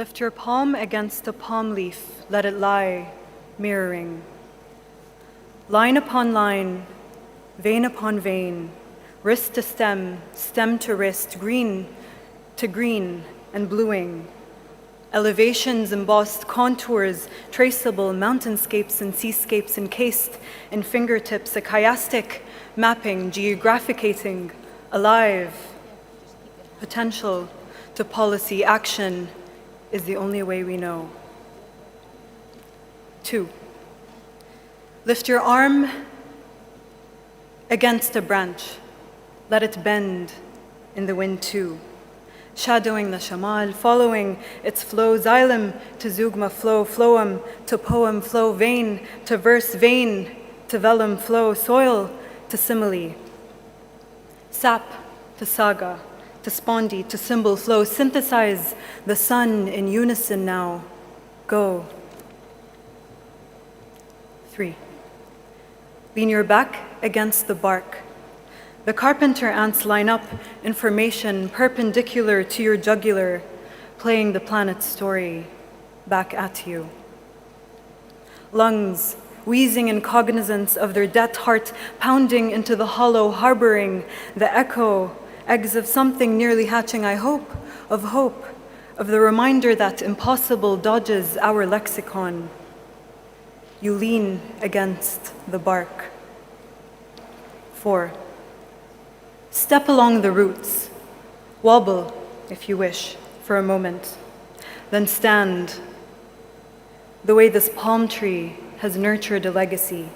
Lift your palm against a palm leaf, let it lie, mirroring. Line upon line, vein upon vein, wrist to stem, stem to wrist, green to green and bluing. Elevations embossed, contours traceable, mountainscapes and seascapes encased in fingertips, a chiastic mapping, geographicating, alive. Potential to policy action is the only way we know. 2. Lift your arm against a branch. Let it bend in the wind too. Shadowing the shamal, following its flow, xylem to zugma flow, floem to poem flow, vein to verse, vein to vellum flow, soil to simile. Sap to saga, to spondi, to symbol flow, synthesize the sun in unison now. Go. 3. Lean your back against the bark. The carpenter ants line up information perpendicular to your jugular, playing the planet's story back at you. Lungs, wheezing in cognizance of their death, heart pounding into the hollow, harboring the echo, eggs of something nearly hatching, I hope, of the reminder that impossible dodges our lexicon. You lean against the bark. 4. Step along the roots. Wobble, if you wish, for a moment. Then stand. The way this palm tree has nurtured a legacy,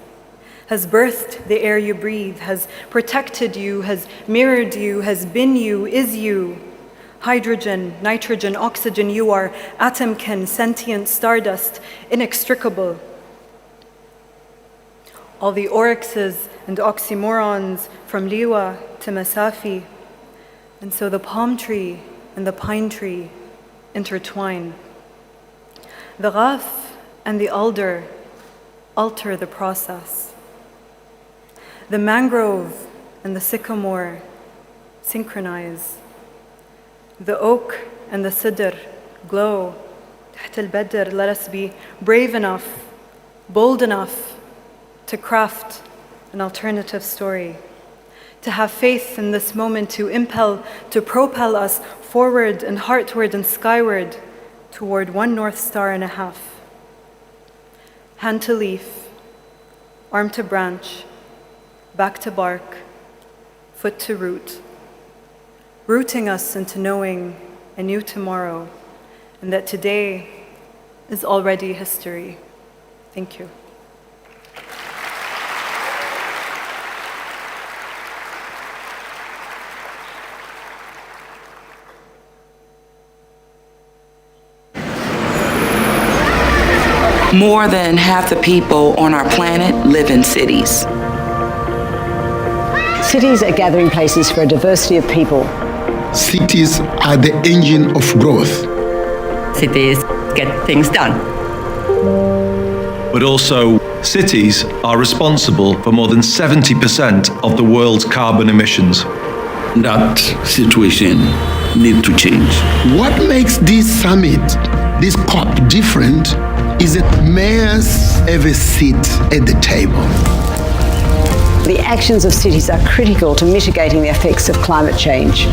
has birthed the air you breathe, has protected you, has mirrored you, has been you, is you. Hydrogen, nitrogen, oxygen, you are atomkin, sentient stardust, inextricable. All the oryxes and oxymorons from liwa to masafi, and so the palm tree and the pine tree intertwine. The ghaf and the alder alter the process. The mangrove and the sycamore synchronize. The oak and the sidr glow. تحت البدر, let us be brave enough, bold enough to craft an alternative story, to have faith in this moment, to impel, to propel us forward and heartward and skyward toward one North Star and a half. Hand to leaf, arm to branch, back to bark, foot to root, rooting us into knowing a new tomorrow, and that today is already history. Thank you. More than half the people on our planet live in cities. Cities are gathering places for a diversity of people. Cities are the engine of growth. Cities get things done. But also, cities are responsible for more than 70% of the world's carbon emissions. That situation needs to change. What makes this summit, this COP, different is that mayors have a seat at the table. The actions of cities are critical to mitigating the effects of climate change.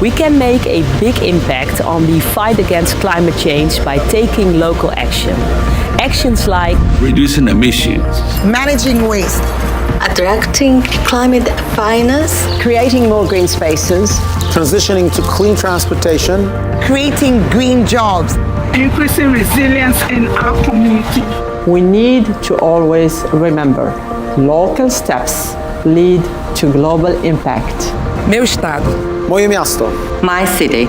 We can make a big impact on the fight against climate change by taking local action. Actions like reducing emissions, managing waste, attracting climate finance, creating more green spaces, transitioning to clean transportation, creating green jobs, increasing resilience in our community. We need to always remember, local steps lead to global impact. Meu estado. Moje miasto. My city.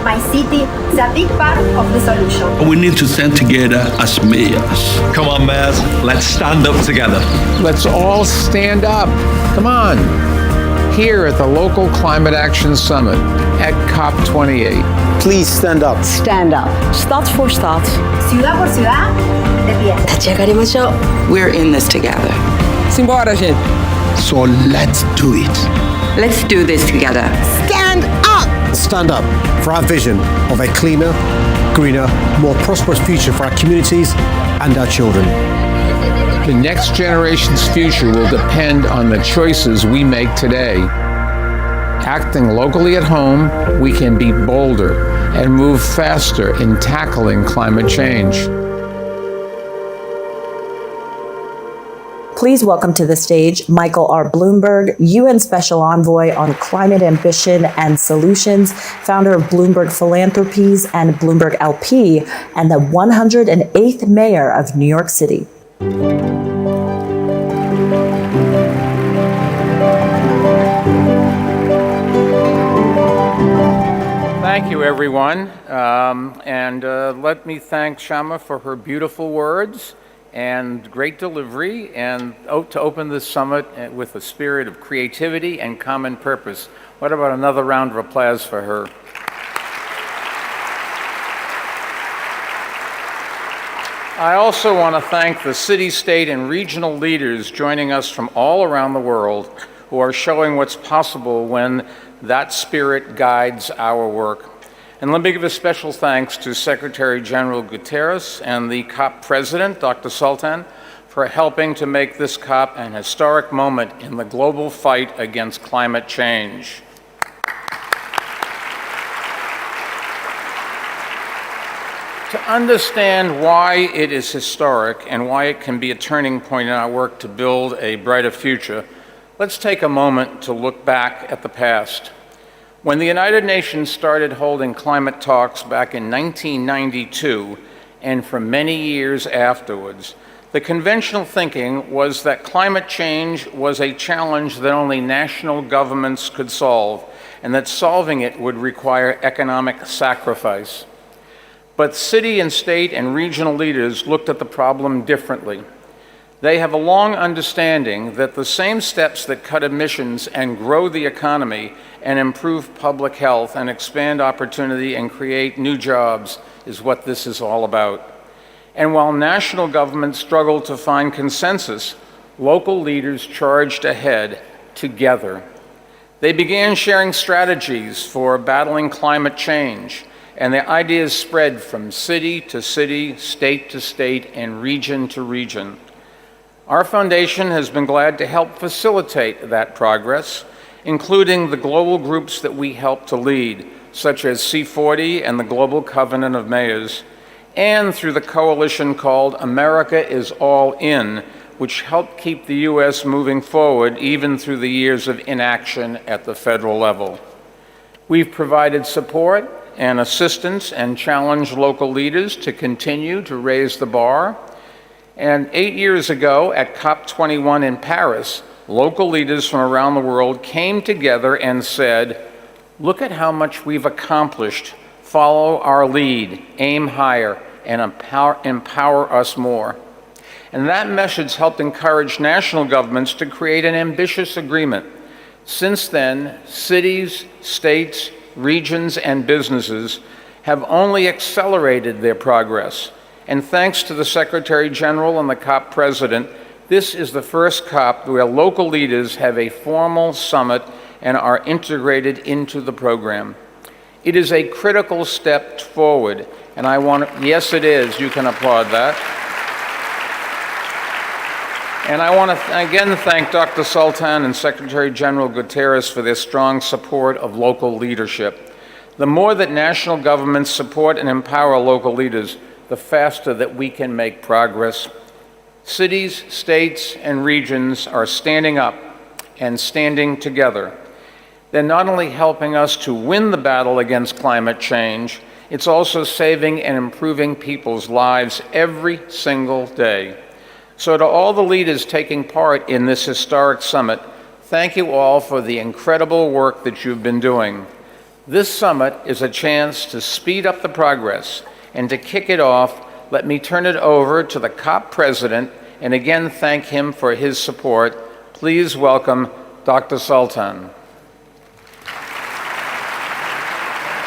My city is a big part of the solution. We need to stand together as mayors. Come on, mayors, let's stand up together. Let's all stand up. Come on. Here at the Local Climate Action Summit at COP28. Please stand up. Stand up. Stad voor stad. Ciudad por ciudad, de pie. We're in this together. Simbora, gente. So let's do it. Let's do this together. Stand up. stand up for our vision of a cleaner, greener, more prosperous future for our communities and our children. The next generation's future will depend on the choices we make today. Acting locally at home, we can be bolder and move faster in tackling climate change. Please welcome to the stage Michael R. Bloomberg, UN Special Envoy on Climate Ambition and Solutions, founder of Bloomberg Philanthropies and Bloomberg LP, and the 108th Mayor of New York City. Thank you, everyone. Let me thank Shamma for her beautiful words and great delivery, and to open this summit with a spirit of creativity and common purpose. What about another round of applause for her? I also want to thank the city, state, and regional leaders joining us from all around the world who are showing what's possible when that spirit guides our work. And let me give a special thanks to Secretary General Guterres and the COP President, Dr. Sultan, for helping to make this COP an historic moment in the global fight against climate change. To understand why it is historic and why it can be a turning point in our work to build a brighter future, let's take a moment to look back at the past. When the United Nations started holding climate talks back in 1992, and for many years afterwards, the conventional thinking was that climate change was a challenge that only national governments could solve, and that solving it would require economic sacrifice. But city and state and regional leaders looked at the problem differently. They have a long understanding that the same steps that cut emissions and grow the economy and improve public health and expand opportunity and create new jobs is what this is all about. And while national governments struggled to find consensus, local leaders charged ahead together. They began sharing strategies for battling climate change, and their ideas spread from city to city, state to state, and region to region. Our foundation has been glad to help facilitate that progress, including the global groups that we help to lead, such as C40 and the Global Covenant of Mayors, and through the coalition called America is All In, which helped keep the U.S. moving forward even through the years of inaction at the federal level. We've provided support and assistance and challenged local leaders to continue to raise the bar. And 8 years ago at COP28 in Paris, local leaders from around the world came together and said, look at how much we've accomplished. Follow our lead, aim higher, and empower us more. And that message helped encourage national governments to create an ambitious agreement. Since then, cities, states, regions, and businesses have only accelerated their progress. And thanks to the Secretary General and the COP President, this is the first COP where local leaders have a formal summit and are integrated into the program. It is a critical step forward, and yes it is, you can applaud that. And I want to again thank Dr. Sultan and Secretary General Guterres for their strong support of local leadership. The more that national governments support and empower local leaders, the faster that we can make progress. Cities, states, and regions are standing up and standing together. They're not only helping us to win the battle against climate change, it's also saving and improving people's lives every single day. So to all the leaders taking part in this historic summit, thank you all for the incredible work that you've been doing. This summit is a chance to speed up the progress. And to kick it off, let me turn it over to the COP President and again thank him for his support. Please welcome Dr. Sultan.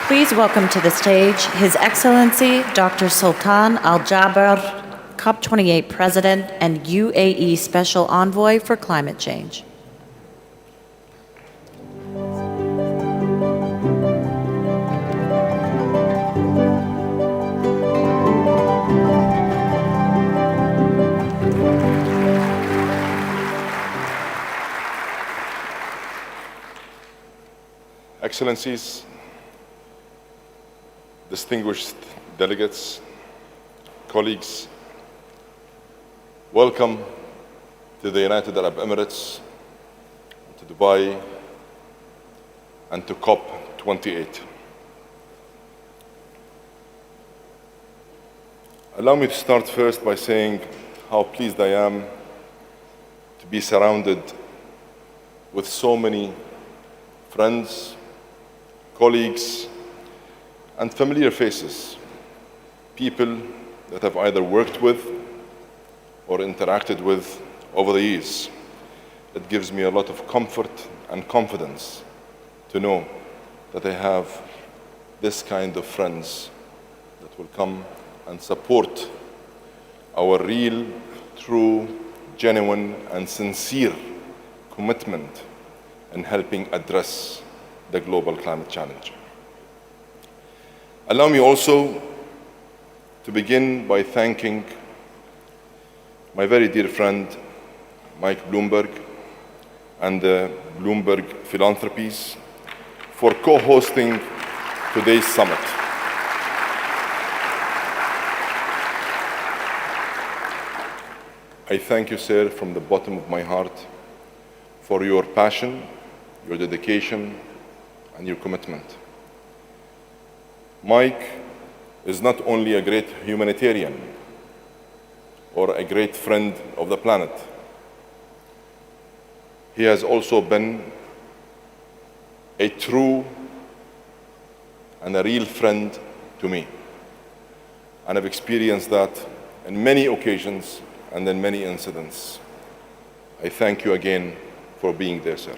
Please welcome to the stage His Excellency Dr. Sultan Al Jaber, COP28 President and UAE Special Envoy for Climate Change. Excellencies, distinguished delegates, colleagues, welcome to the United Arab Emirates, to Dubai, and to COP28. Allow me to start first by saying how pleased I am to be surrounded with so many friends, colleagues, and familiar faces, people that I've either worked with or interacted with over the years. It gives me a lot of comfort and confidence to know that I have this kind of friends that will come and support our real, true, genuine, and sincere commitment in helping address the global climate challenge. Allow me also to begin by thanking my very dear friend, Mike Bloomberg, and the Bloomberg Philanthropies for co-hosting today's summit. I thank you, sir, from the bottom of my heart for your passion, your dedication, and your commitment. Mike is not only a great humanitarian or a great friend of the planet, he has also been a true and a real friend to me. And I've experienced that in many occasions and in many incidents. I thank you again for being there, sir.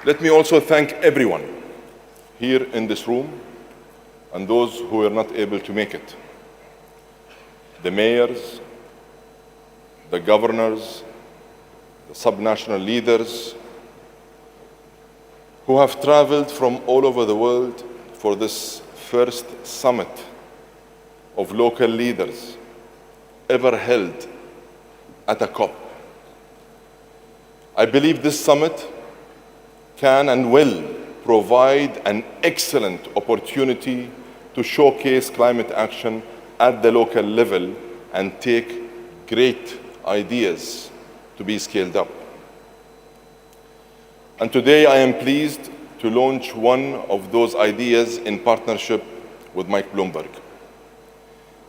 Let me also thank everyone here in this room and those who were not able to make it. The mayors, the governors, the subnational leaders who have traveled from all over the world for this first summit of local leaders ever held at a COP. I believe this summit can and will provide an excellent opportunity to showcase climate action at the local level and take great ideas to be scaled up. And today I am pleased to launch one of those ideas in partnership with Mike Bloomberg,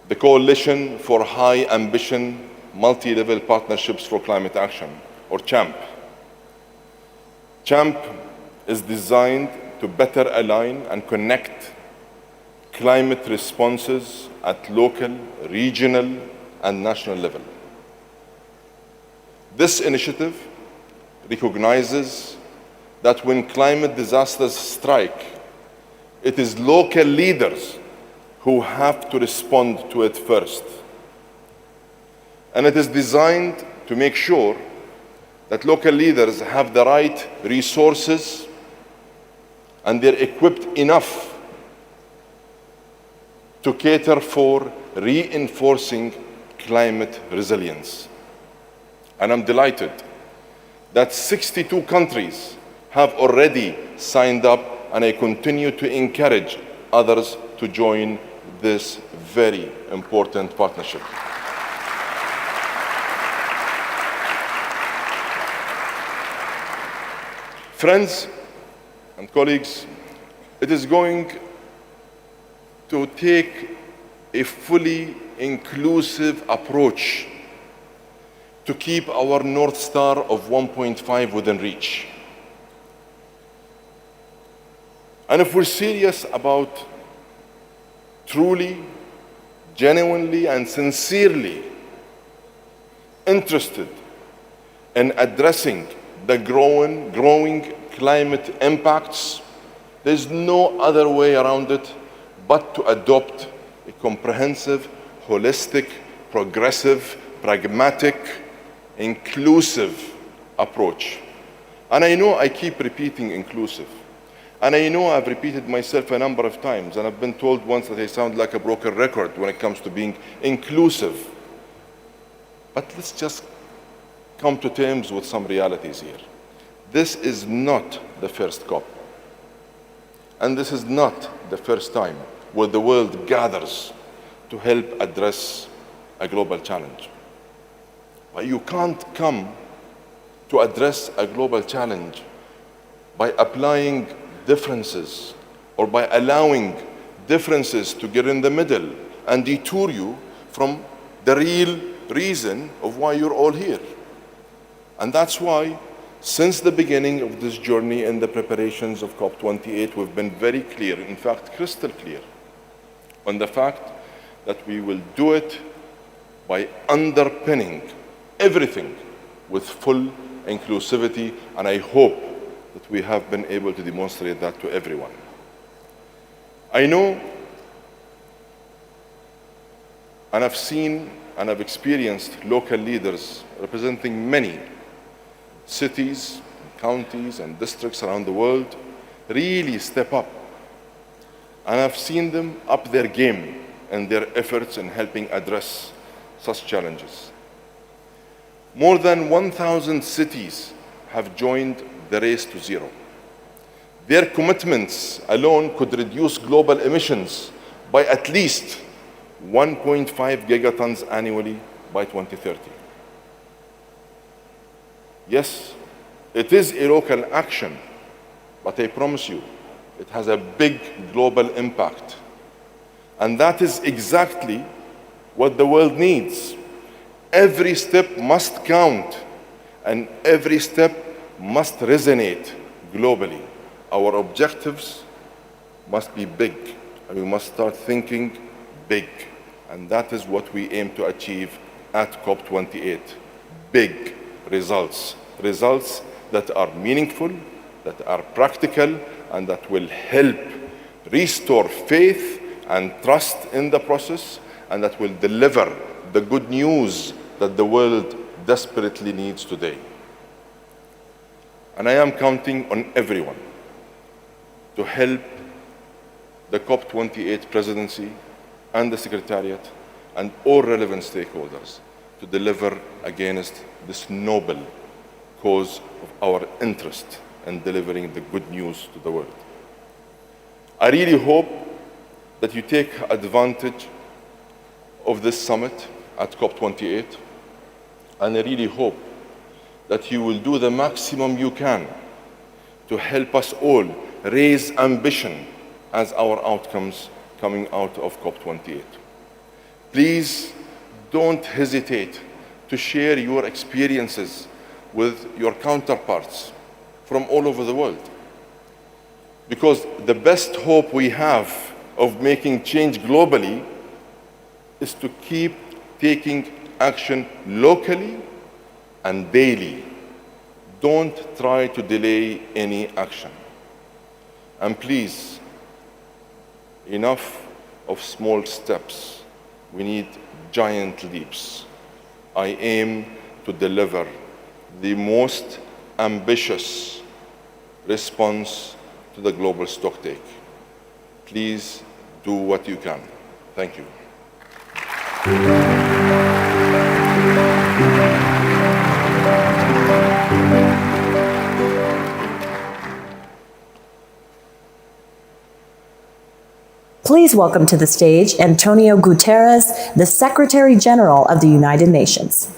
the Coalition for High Ambition Multi-Level Partnerships for Climate Action, or CHAMP. CHAMP is designed to better align and connect climate responses at local, regional, and national level. This initiative recognizes that when climate disasters strike, it is local leaders who have to respond to it first. And it is designed to make sure that local leaders have the right resources and they're equipped enough to cater for reinforcing climate resilience. And I'm delighted that 62 countries have already signed up, and I continue to encourage others to join this very important partnership. Friends and colleagues, it is going to take a fully inclusive approach to keep our North Star of 1.5 within reach. And if we're serious about truly, genuinely, and sincerely interested in addressing the growing climate impacts, there's no other way around it but to adopt a comprehensive, holistic, progressive, pragmatic, inclusive approach. And I know I keep repeating inclusive. And I know I've repeated myself a number of times, and I've been told once that I sound like a broken record when it comes to being inclusive. But let's just come to terms with some realities here. This is not the first COP. And this is not the first time where the world gathers to help address a global challenge. But you can't come to address a global challenge by applying differences or by allowing differences to get in the middle and detour you from the real reason of why you're all here. And that's why, since the beginning of this journey in the preparations of COP28, we've been very clear, in fact, crystal clear, on the fact that we will do it by underpinning everything with full inclusivity, and I hope that we have been able to demonstrate that to everyone. I know, and I've seen and I've experienced local leaders representing many cities, counties, and districts around the world really step up. And I've seen them up their game in their efforts in helping address such challenges. More than 1,000 cities have joined the race to zero. Their commitments alone could reduce global emissions by at least 1.5 gigatons annually by 2030. Yes, it is a local action, but I promise you, it has a big global impact. And that is exactly what the world needs. Every step must count, and every step must resonate globally. Our objectives must be big, and we must start thinking big. And that is what we aim to achieve at COP28. Big results. Results that are meaningful, that are practical, and that will help restore faith and trust in the process, and that will deliver the good news that the world desperately needs today. And I am counting on everyone to help the COP28 presidency and the Secretariat and all relevant stakeholders to deliver against this noble cause of our interest in delivering the good news to the world. I really hope that you take advantage of this summit at COP28, and I really hope that you will do the maximum you can to help us all raise ambition as our outcomes coming out of COP28. Please don't hesitate to share your experiences with your counterparts from all over the world. Because the best hope we have of making change globally is to keep taking action locally and daily. Don't try to delay any action. And please, enough of small steps. We need giant leaps. I aim to deliver the most ambitious response to the global stocktake. Please do what you can. Thank you. Please welcome to the stage António Guterres, the Secretary General of the United Nations.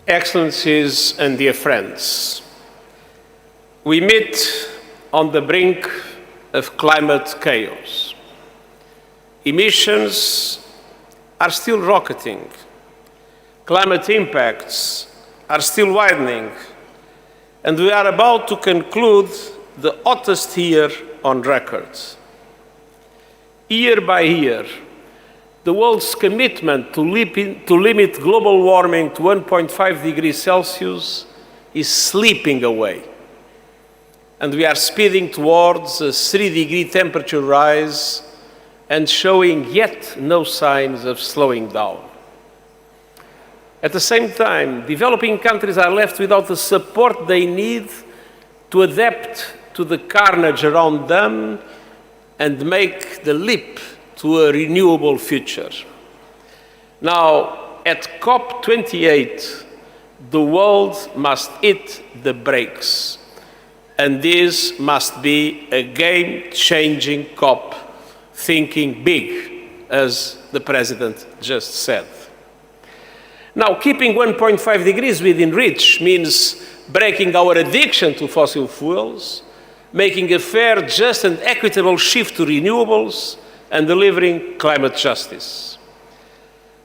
Excellencies and dear friends, we meet on the brink of climate chaos. Emissions are still rocketing. Climate impacts are still widening. And we are about to conclude the hottest year on record. Year by year, the world's commitment to limit global warming to 1.5 degrees Celsius is slipping away. And we are speeding towards a 3-degree temperature rise and showing yet no signs of slowing down. At the same time, developing countries are left without the support they need to adapt to the carnage around them and make the leap to a renewable future. Now, at COP28, the world must hit the brakes, and this must be a game-changing COP, thinking big, as the President just said. Now, keeping 1.5 degrees within reach means breaking our addiction to fossil fuels, making a fair, just, and equitable shift to renewables, and delivering climate justice.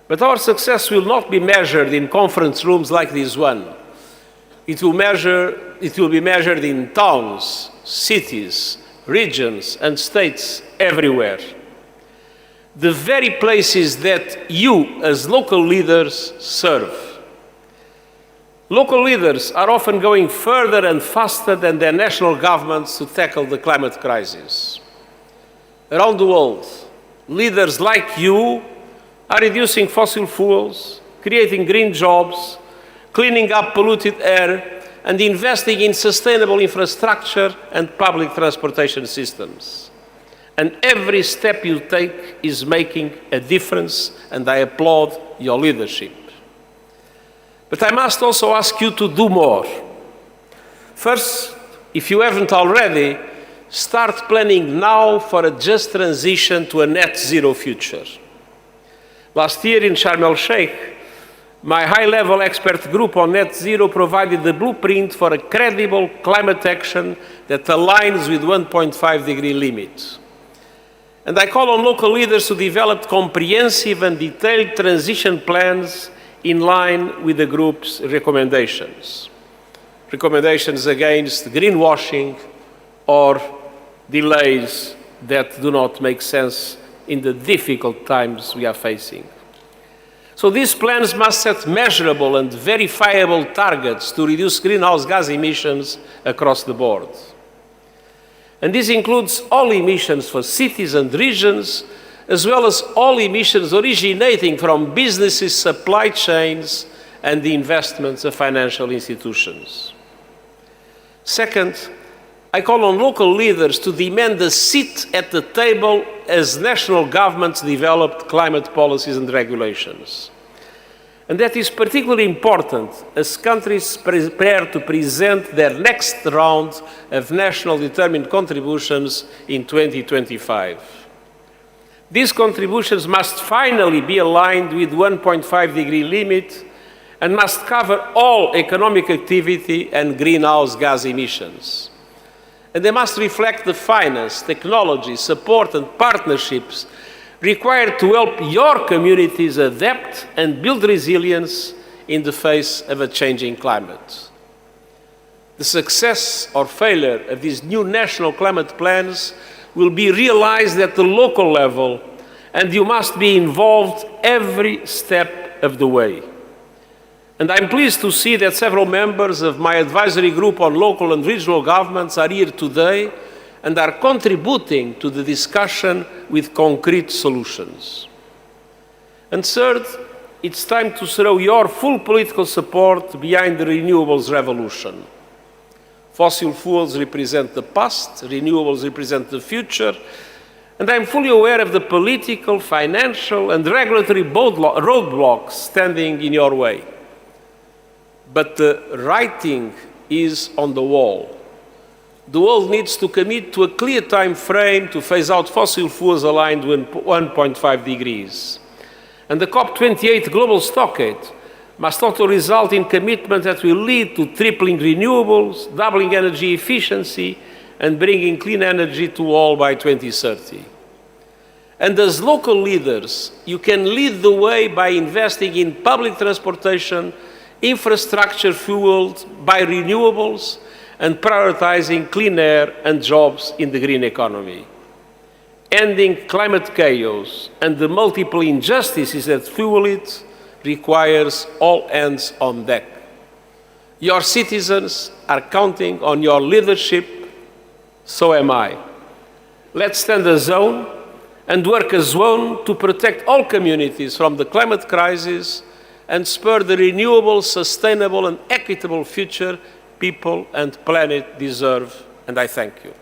But our success will not be measured in conference rooms like this one. It will be measured in towns, cities, regions, and states everywhere. The very places that you, as local leaders, serve. Local leaders are often going further and faster than their national governments to tackle the climate crisis. Around the world, leaders like you are reducing fossil fuels, creating green jobs, cleaning up polluted air, and investing in sustainable infrastructure and public transportation systems. And every step you take is making a difference, and I applaud your leadership. But I must also ask you to do more. First, if you haven't already, start planning now for a just transition to a net zero future. Last year in Sharm el-Sheikh, my high-level expert group on net zero provided the blueprint for a credible climate action that aligns with 1.5 degree limit. And I call on local leaders to develop comprehensive and detailed transition plans in line with the group's recommendations. Recommendations against greenwashing or delays that do not make sense in the difficult times we are facing. So these plans must set measurable and verifiable targets to reduce greenhouse gas emissions across the board. And this includes all emissions for cities and regions, as well as all emissions originating from businesses, supply chains, and the investments of financial institutions. Second, I call on local leaders to demand a seat at the table as national governments develop climate policies and regulations. And that is particularly important as countries prepare to present their next round of national determined contributions in 2025. These contributions must finally be aligned with 1.5 degree limit and must cover all economic activity and greenhouse gas emissions. And they must reflect the finance, technology, support, and partnerships required to help your communities adapt and build resilience in the face of a changing climate. The success or failure of these new national climate plans will be realized at the local level, and you must be involved every step of the way. And I'm pleased to see that several members of my advisory group on local and regional governments are here today and are contributing to the discussion with concrete solutions. And third, it's time to throw your full political support behind the renewables revolution. Fossil fuels represent the past, renewables represent the future, and I'm fully aware of the political, financial, and regulatory roadblocks standing in your way. But the writing is on the wall. The world needs to commit to a clear time frame to phase out fossil fuels aligned with 1.5 degrees. And the COP28 global stockade must also result in commitment that will lead to tripling renewables, doubling energy efficiency, and bringing clean energy to all by 2030. And as local leaders, you can lead the way by investing in public transportation, infrastructure fueled by renewables, and prioritizing clean air and jobs in the green economy. Ending climate chaos and the multiple injustices that fuel it requires all hands on deck. Your citizens are counting on your leadership, so am I. Let's stand as one and work as one to protect all communities from the climate crisis and spur the renewable, sustainable, and equitable future people and planet deserve. And I thank you.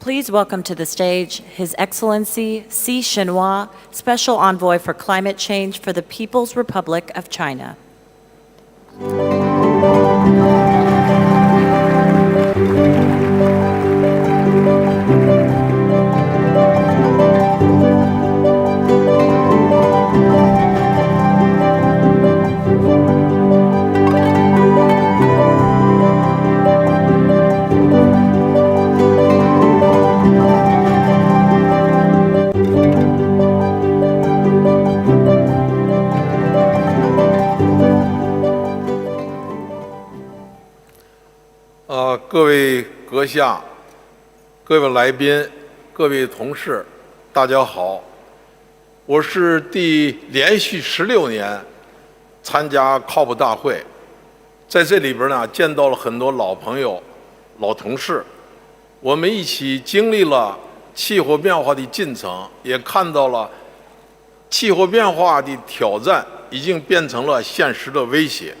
Please welcome to the stage His Excellency Zhenhua, Special Envoy for Climate Change for the People's Republic of China.各位阁下、各位来宾、各位同事，大家好！我是连续16年参加 COP 大会，在这里边呢见到了很多老朋友、老同事，我们一起经历了气候变化的进程，也看到了气候变化的挑战已经变成了现实的威胁。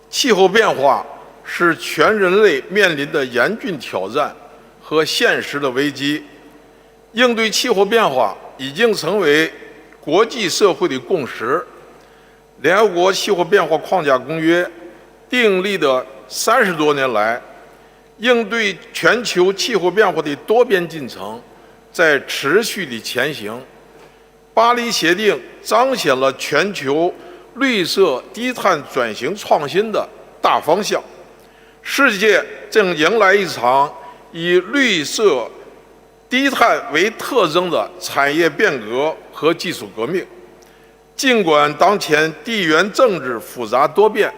气候变化是全人类面临的严峻挑战和现实的危机。应对气候变化已经成为国际社会的共识。联合国气候变化框架公约订立的30多年来，应对全球气候变化的多边进程在持续地前行。巴黎协定彰显了全球绿色低碳转型创新的大方向。世界正迎来一场以绿色低碳为特征的产业变革和技术革命。尽管当前地缘政治复杂多变，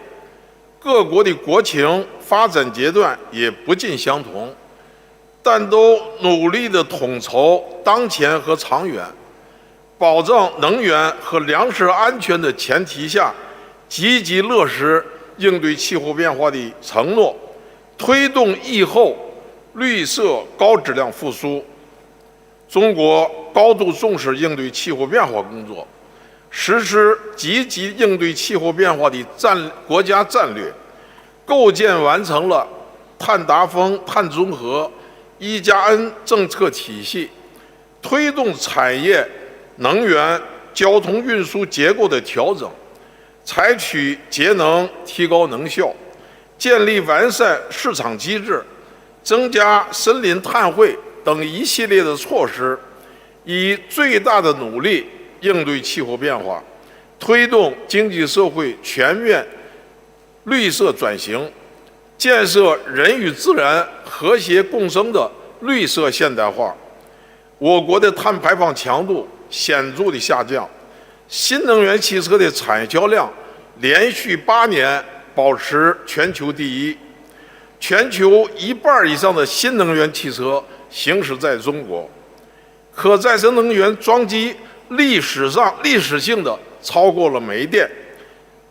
各国的国情发展阶段也不尽相同，但都努力地统筹当前和长远，保障能源和粮食安全的前提下，积极落实应对气候变化的承诺，推动疫后绿色高质量复苏。中国高度重视应对气候变化工作，实施积极应对气候变化的国家战略，构建完成了碳达峰、碳中和、1+N 政策体系，推动产业、能源、交通运输结构的调整，采取节能提高能效，建立完善市场机制，增加森林碳汇等一系列的措施，以最大的努力应对气候变化，推动经济社会全面绿色转型，建设人与自然和谐共生的绿色现代化。我国的碳排放强度显著的下降，新能源汽车的产销量连续8年保持全球第一，全球1半以上的新能源汽车行驶在中国，可再生能源装机历史性的超过了煤电，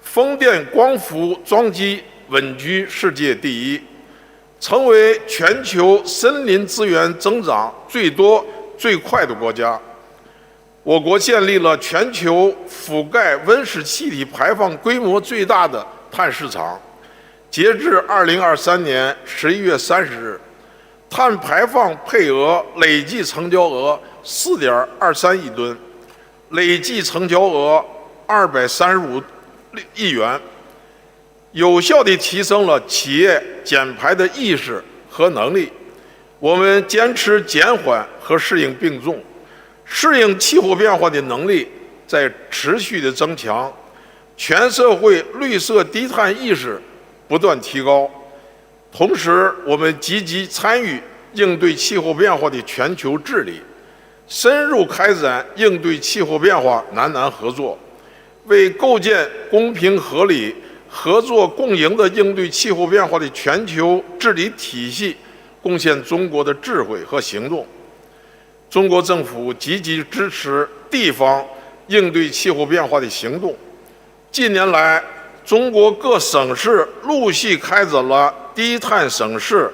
风电、光伏装机稳居世界第一，成为全球森林资源增长最多最快的国家。我国建立了全球覆盖温室气体排放规模最大的碳市场。截至2023年11月30日，碳排放配额累计成交额4.23亿吨，累计成交额235亿元，有效地提升了企业减排的意识和能力。我们坚持减缓和适应并重，适应气候变化的能力在持续的增强，全社会绿色低碳意识不断提高。同时，我们积极参与应对气候变化的全球治理，深入开展应对气候变化南南合作，为构建公平合理、合作共赢的应对气候变化的全球治理体系贡献中国的智慧和行动。中国政府积极支持地方应对气候变化的行动。近年来，中国各省市陆续开展了低碳省市、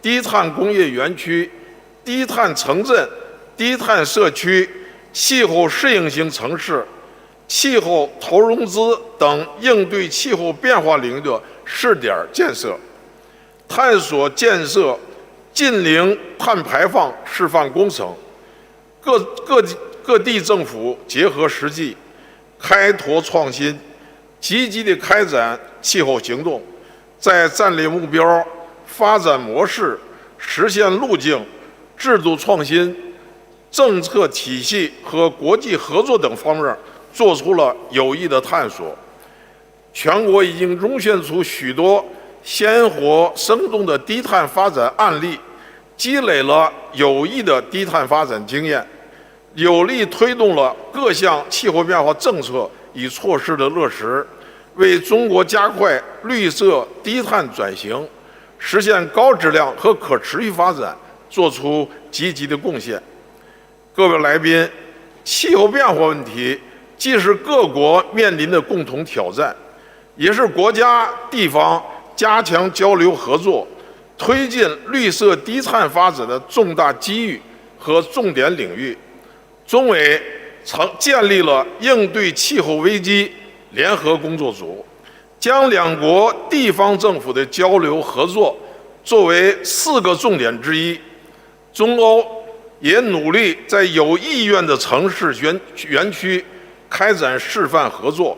低碳工业园区、低碳城镇、低碳社区、气候适应型城市、气候投融资等应对气候变化领域的试点建设，探索建设近零碳排放示范工程。各地政府结合实际，开拓创新，积极地开展气候行动，在战略目标、发展模式、实现路径、制度创新、政策体系和国际合作等方面做出了有益的探索。全国已经涌现出许多鲜活生动的低碳发展案例，积累了有益的低碳发展经验，有力推动了各项气候变化政策与措施的落实，为中国加快绿色低碳转型、实现高质量和可持续发展做出积极的贡献。各位来宾，气候变化问题既是各国面临的共同挑战，也是国家地方加强交流合作、推进绿色低碳发展的重大机遇和重点领域。中委曾建立了应对气候危机联合工作组，将两国地方政府的交流合作作为4个重点之一。中欧也努力在有意愿的城市园区开展示范合作。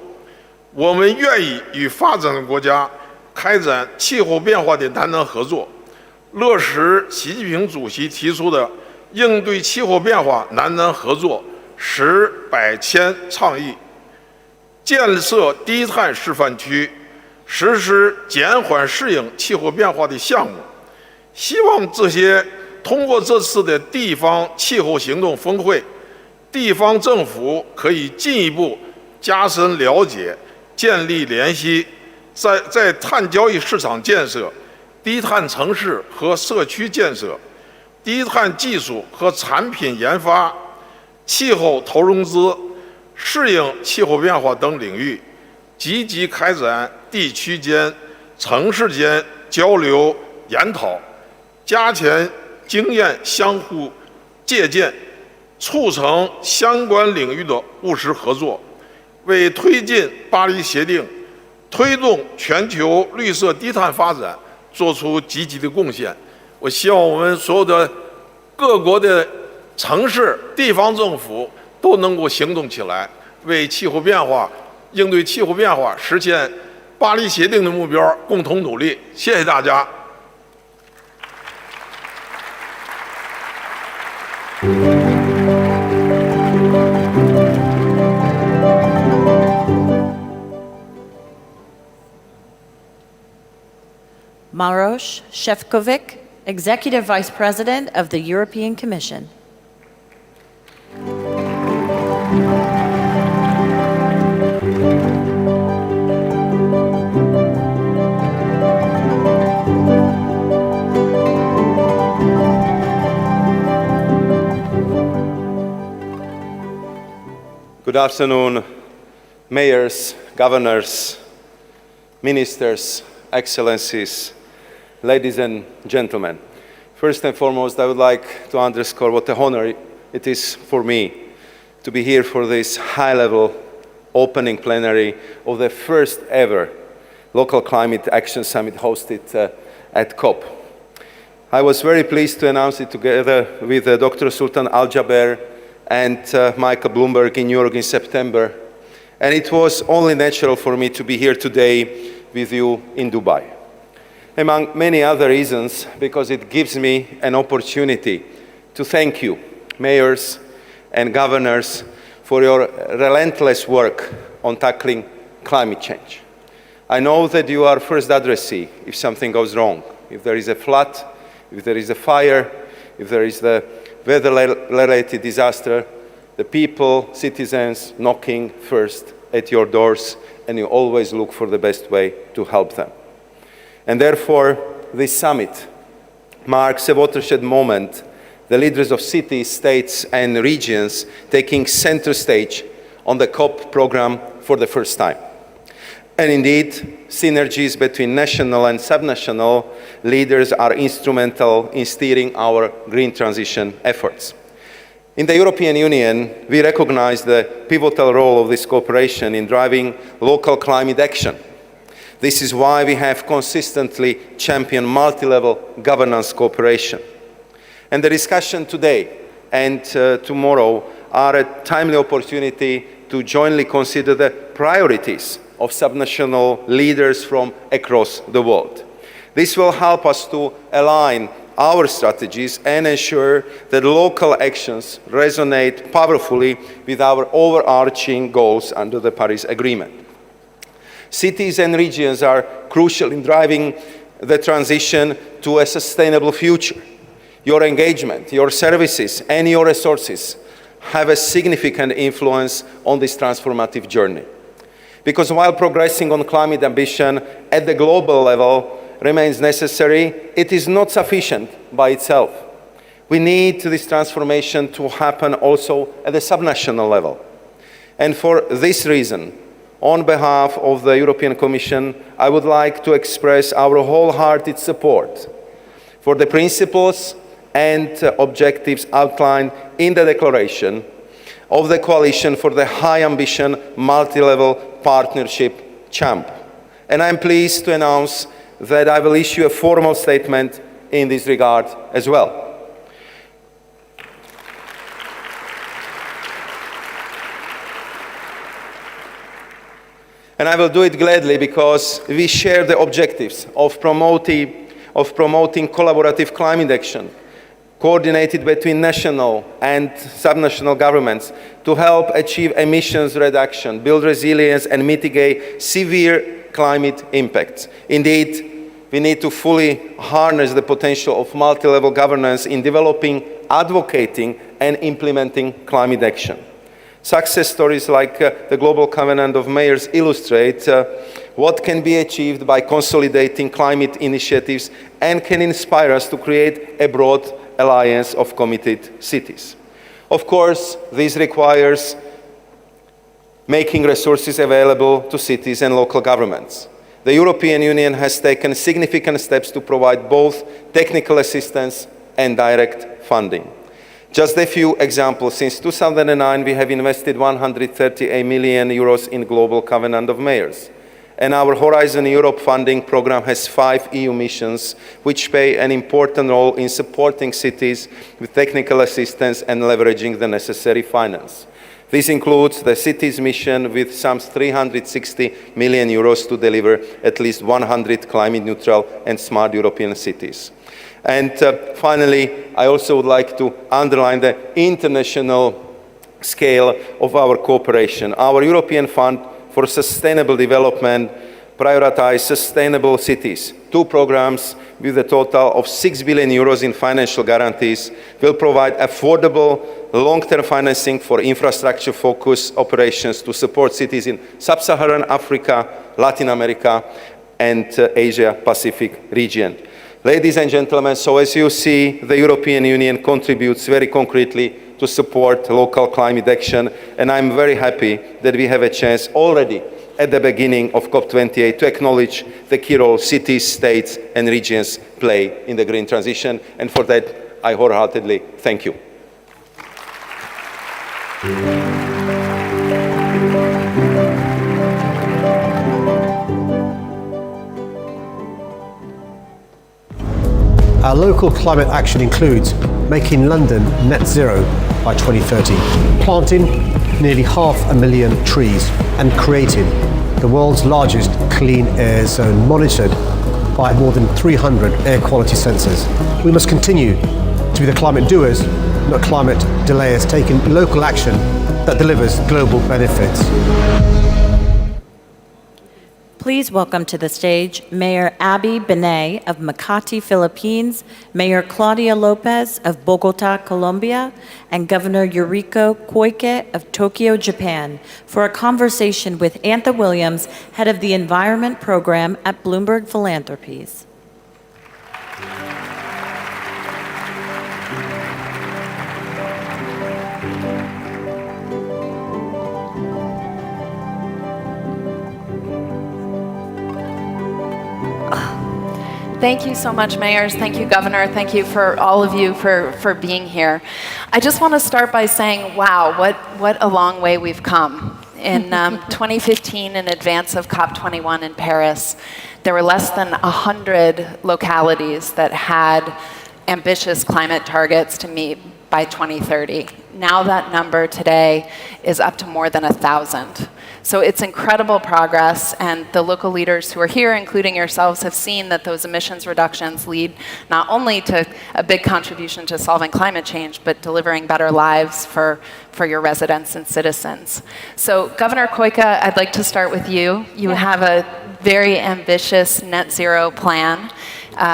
我们愿意与发展中国家开展气候变化的南南合作，落实习近平主席提出的应对气候变化南南合作10、100、1000倡议，建设低碳示范区，实施减缓适应气候变化的项目。希望通过这次的地方气候行动峰会，地方政府可以进一步加深了解，建立联系，在碳交易市场建设、低碳城市和社区建设、低碳技术和产品研发、气候投融资、适应气候变化等领域，积极开展地区间、城市间交流研讨，加强经验相互借鉴，促成相关领域的务实合作，为推进巴黎协定、推动全球绿色低碳发展做出积极的贡献。我希望我们所有的各国的城市、地方政府都能够行动起来，为气候变化、应对气候变化、实现巴黎协定的目标共同努力。谢谢大家。Maroš Šefčovič, Executive Vice President of the European Commission. Good afternoon, mayors, governors, ministers, excellencies, ladies and gentlemen. First and foremost, I would like to underscore what an honor it is for me to be here for this high-level opening plenary of the first ever Local Climate Action Summit hosted at COP. I was very pleased to announce it together with Dr. Sultan Al-Jaber and Michael Bloomberg in New York in September, and it was only natural for me to be here today with you in Dubai. Among many other reasons, because it gives me an opportunity to thank you, mayors and governors, for your relentless work on tackling climate change. I know that you are first addressee if something goes wrong, if there is a flood, if there is a fire, if there is the weather-related disaster, the people, citizens knocking first at your doors, and you always look for the best way to help them. And therefore, this summit marks a watershed moment, the leaders of cities, states, and regions taking center stage on the COP program for the first time. And indeed, synergies between national and subnational leaders are instrumental in steering our green transition efforts. In the European Union, we recognize the pivotal role of this cooperation in driving local climate action. This is why we have consistently championed multi-level governance cooperation. And the discussion today and tomorrow are a timely opportunity to jointly consider the priorities of subnational leaders from across the world. This will help us to align our strategies and ensure that local actions resonate powerfully with our overarching goals under the Paris Agreement. Cities and regions are crucial in driving the transition to a sustainable future. Your engagement, your services, and your resources have a significant influence on this transformative journey. Because while progressing on climate ambition at the global level remains necessary, it is not sufficient by itself. We need this transformation to happen also at the subnational level. And for this reason, on behalf of the European Commission, I would like to express our wholehearted support for the principles and objectives outlined in the declaration of the Coalition for the High Ambition Multi-Level Partnership, CHAMP. And I'm pleased to announce that I will issue a formal statement in this regard as well. And I will do it gladly because we share the objectives of promoting collaborative climate action, coordinated between national and subnational governments to help achieve emissions reduction, build resilience, and mitigate severe climate impacts. Indeed, we need to fully harness the potential of multi-level governance in developing, advocating, and implementing climate action. Success stories like the Global Covenant of Mayors illustrate what can be achieved by consolidating climate initiatives and can inspire us to create a broad alliance of committed cities. Of course, this requires making resources available to cities and local governments. The European Union has taken significant steps to provide both technical assistance and direct funding. Just a few examples. Since 2009, we have invested 138 million euros in Global Covenant of Mayors. And our Horizon Europe funding program has 5 EU missions, which play an important role in supporting cities with technical assistance and leveraging the necessary finance. This includes the cities mission with some 360 million euros to deliver at least 100 climate neutral and smart European cities. And finally, I also would like to underline the international scale of our cooperation. Our European Fund for Sustainable Development prioritizes sustainable cities. 2 programs with a total of 6 billion euros in financial guarantees will provide affordable long-term financing for infrastructure-focused operations to support cities in Sub-Saharan Africa, Latin America, and Asia-Pacific region. Ladies and gentlemen, so as you see, the European Union contributes very concretely to support local climate action, and I'm very happy that we have a chance already at the beginning of COP28 to acknowledge the key role cities, states, and regions play in the green transition, and for that, I wholeheartedly thank you. Our local climate action includes making London net zero by 2030, planting nearly 500,000 trees, and creating the world's largest clean air zone monitored by more than 300 air quality sensors. We must continue to be the climate doers, not climate delayers, taking local action that delivers global benefits. Please welcome to the stage Mayor Binay of Makati, Philippines, Mayor Claudia López of Bogotá, Colombia, and Governor Yuriko Koike of Tokyo, Japan, for a conversation with Antha Williams, head of the Environment Program at Bloomberg Philanthropies. Thank you so much, mayors. Thank you, governor. Thank you for all of you for being here. I just want to start by saying, wow, what a long way we've come. In 2015, in advance of COP21 in Paris, there were less than 100 localities that had ambitious climate targets to meet by 2030. Now that number today is up to more than 1,000. So it's incredible progress, and the local leaders who are here, including yourselves, have seen that those emissions reductions lead not only to a big contribution to solving climate change, but delivering better lives for your residents and citizens. So Governor Koike, I'd like to start with you. You have a very ambitious net zero plan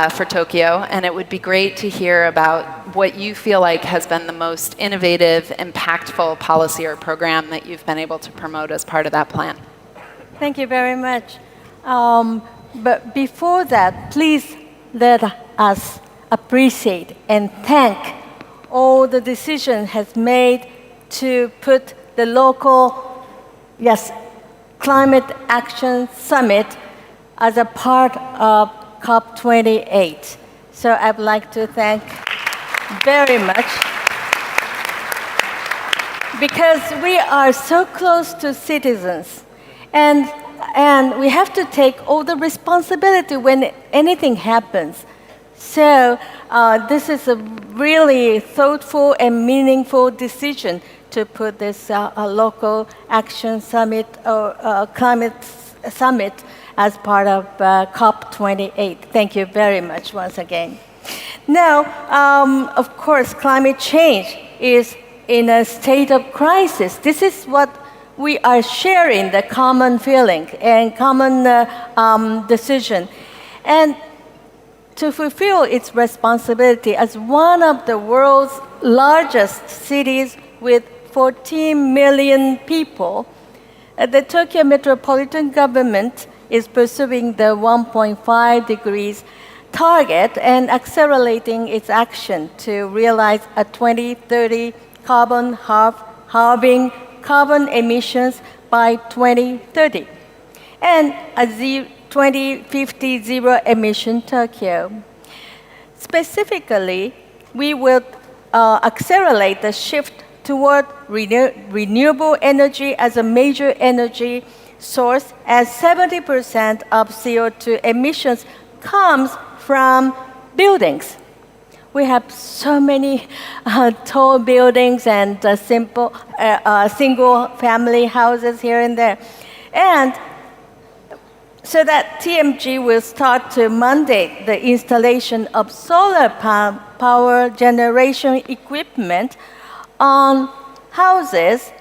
for Tokyo, and it would be great to hear about what you feel like has been the most innovative, impactful policy or program that you've been able to promote as part of that plan. Thank you very much. But before that, please let us appreciate and thank all the decisions has made to put the local, Climate Action Summit as a part of COP28. So I'd like to thank very much, because we are so close to citizens, and we have to take all the responsibility when anything happens. So this is a really thoughtful and meaningful decision to put this local action summit or climate summit as part of COP28. Thank you very much once again. Now, of course, climate change is in a state of crisis. This is what we are sharing, the common feeling and common decision. And to fulfill its responsibility as one of the world's largest cities with 14 million people, the Tokyo Metropolitan Government is pursuing the 1.5 degrees target and accelerating its action to realize a 2030 halving carbon emissions by 2030 and a 2050 zero emission Tokyo. Specifically, we will accelerate the shift toward renewable energy as a major energy source, as 70% of CO2 emissions comes from buildings. We have so many tall buildings and single-family houses here and there. And so that TMG will start to mandate the installation of solar power generation equipment on houses,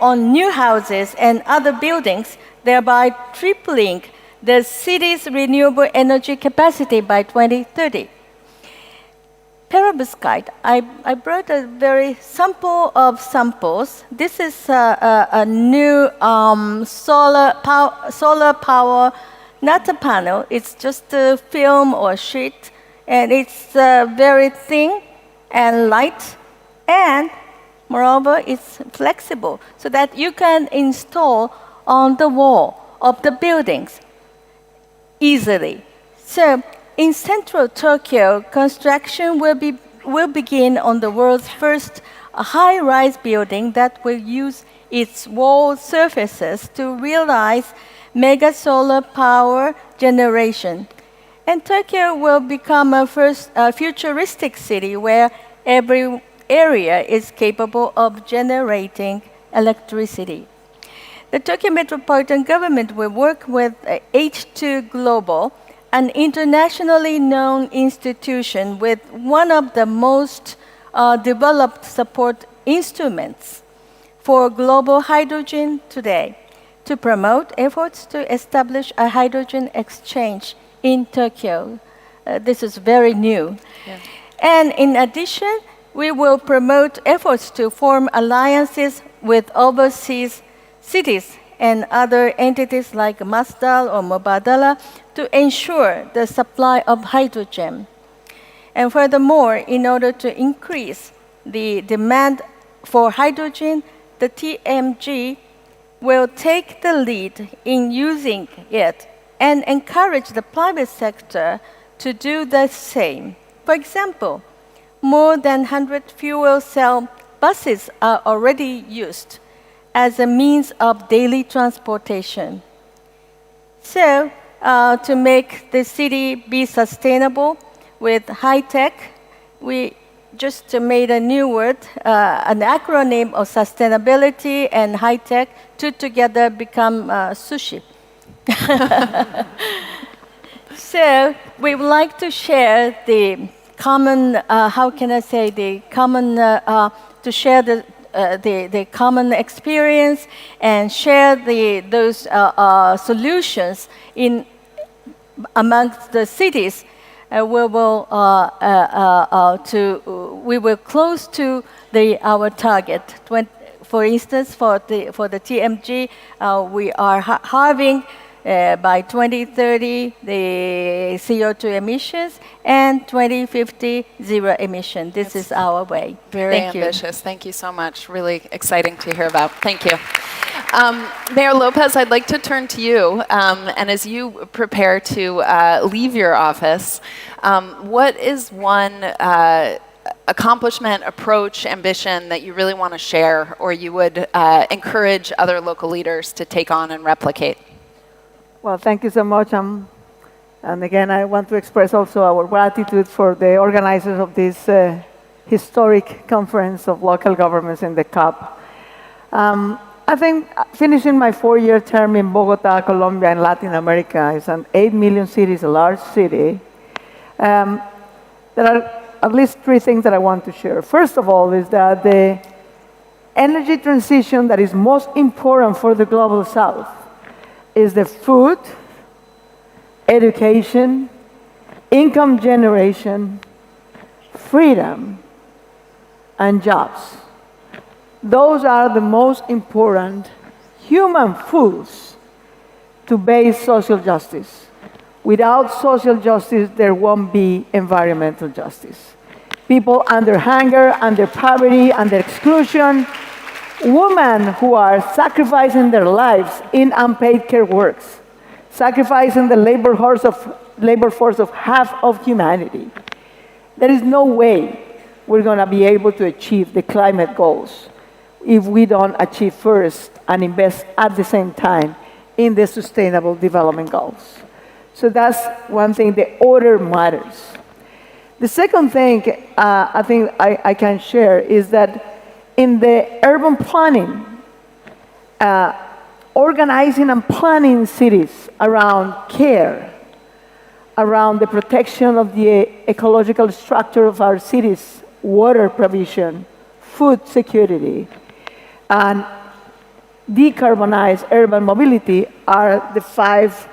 on new houses and other buildings, thereby tripling the city's renewable energy capacity by 2030. Perovskite, I brought a very sample of samples. This is a new solar power, not a panel, it's just a film or sheet, and it's very thin and light, and moreover, it's flexible, so that you can install on the wall of the buildings easily. So in central Tokyo, construction will begin on the world's first high-rise building that will use its wall surfaces to realize mega solar power generation. And Tokyo will become a futuristic city where every area is capable of generating electricity. The Tokyo Metropolitan Government will work with H2 Global, an internationally known institution with one of the most developed support instruments for global hydrogen today, to promote efforts to establish a hydrogen exchange in Tokyo. This is very new. Yeah. And in addition, we will promote efforts to form alliances with overseas cities and other entities like Masdar or Mubadala to ensure the supply of hydrogen. And furthermore, in order to increase the demand for hydrogen, the TMG will take the lead in using it and encourage the private sector to do the same. For example, more than 100 fuel cell buses are already used as a means of daily transportation. So, to make the city be sustainable with high tech, we just made a new word, an acronym of sustainability and high tech, two together become sushi. So we would like to share the common, to share the common experience and share those solutions amongst the cities. We will close to our target. For instance, for the TMG, we are halving by 2030 the CO2 emissions, and 2050 zero emission. This is our way. Very ambitious. Thank you so much. Really exciting to hear about. Thank you. Mayor López, I'd like to turn to you. And as you prepare to leave your office, what is one accomplishment, approach, ambition that you really want to share, or you would encourage other local leaders to take on and replicate? Well, thank you so much. And again, I want to express also our gratitude for the organizers of this historic conference of local governments in the COP. I think finishing my 4-year term in Bogotá, Colombia, in Latin America, is an 8 million city, is a large city. There are at least 3 things that I want to share. First of all is that the energy transition that is most important for the Global South is the food, education, income generation, freedom, and jobs. Those are the most important human foods to base social justice. Without social justice, there won't be environmental justice. People under hunger, under poverty, under exclusion, women who are sacrificing their lives in unpaid care works, sacrificing the labor force of half of humanity. There is no way we're going to be able to achieve the climate goals if we don't achieve first and invest at the same time in the sustainable development goals. So that's one thing, the order matters. The second thing I think I can share is that in the urban planning, organizing and planning cities around care, around the protection of the ecological structure of our cities, water provision, food security, and decarbonized urban mobility are the 5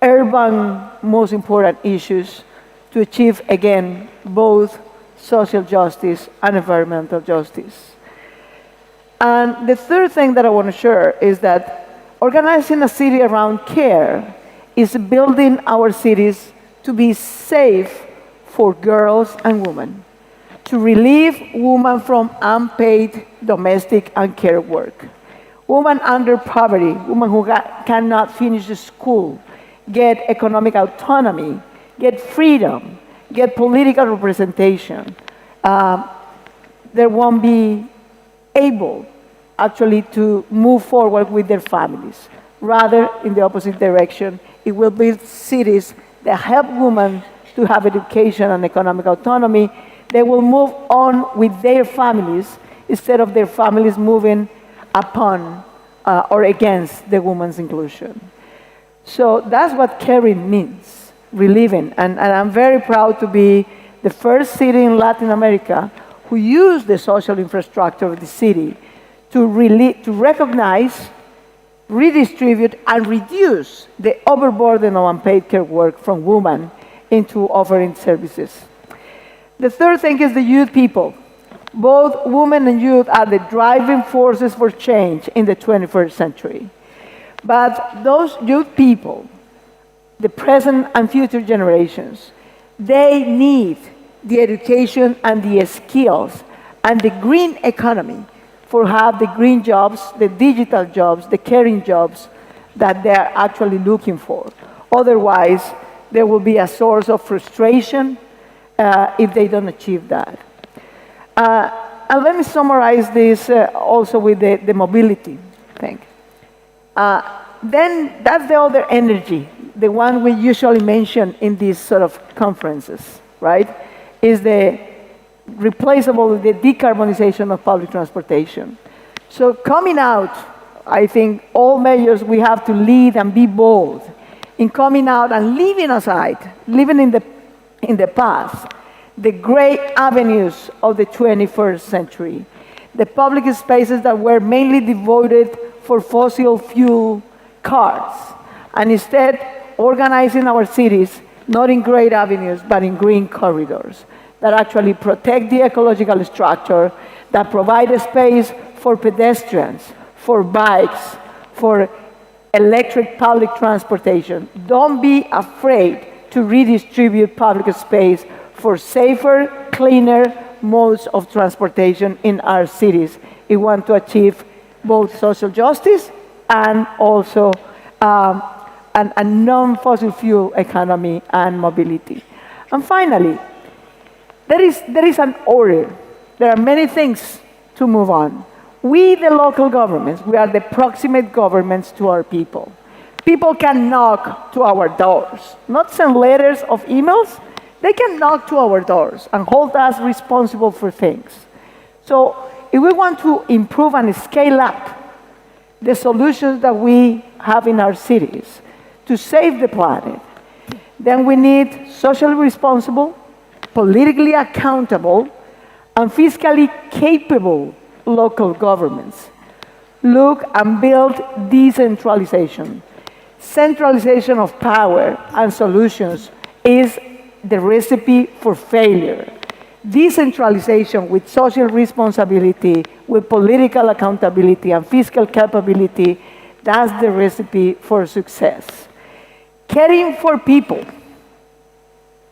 urban most important issues to achieve, again, both social justice and environmental justice. And the third thing that I want to share is that organizing a city around care is building our cities to be safe for girls and women, to relieve women from unpaid domestic and care work. Women under poverty, women who cannot finish the school, get economic autonomy, get freedom, get political representation. They won't be able actually to move forward with their families. Rather, in the opposite direction, it will build cities that help women to have education and economic autonomy. They will move on with their families instead of their families moving upon or against the woman's inclusion. So that's what caring means, relieving. And I'm very proud to be the first city in Latin America who used the social infrastructure of the city to recognize, redistribute, and reduce the overburden of unpaid care work from women into offering services. The third thing is the youth people. Both women and youth are the driving forces for change in the 21st century. But those youth people, the present and future generations, they need the education and the skills and the green economy for have the green jobs, the digital jobs, the caring jobs that they're actually looking for. Otherwise, there will be a source of frustration if they don't achieve that. And let me summarize this also with the mobility thing. Then that's the other energy, the one we usually mention in these sort of conferences, right? Is the replaceable, the decarbonization of public transportation. So coming out, I think all mayors, we have to lead and be bold in coming out and leaving aside, living in the past, the great avenues of the 21st century, the public spaces that were mainly devoted for fossil fuel cars, and instead organizing our cities not in great avenues, but in green corridors that actually protect the ecological structure, that provide a space for pedestrians, for bikes, for electric public transportation. Don't be afraid to redistribute public space for safer, cleaner modes of transportation in our cities. We want to achieve both social justice and also a non-fossil fuel economy and mobility. And finally, there is an order. There are many things to move on. We, the local governments, we are the proximate governments to our people. People can knock to our doors, not send letters of emails. They can knock to our doors and hold us responsible for things. So if we want to improve and scale up the solutions that we have in our cities to save the planet, then we need socially responsible, politically accountable, and fiscally capable local governments. Look and build decentralization. Centralization of power and solutions is the recipe for failure. Decentralization with social responsibility, with political accountability and fiscal capability, that's the recipe for success. Caring for people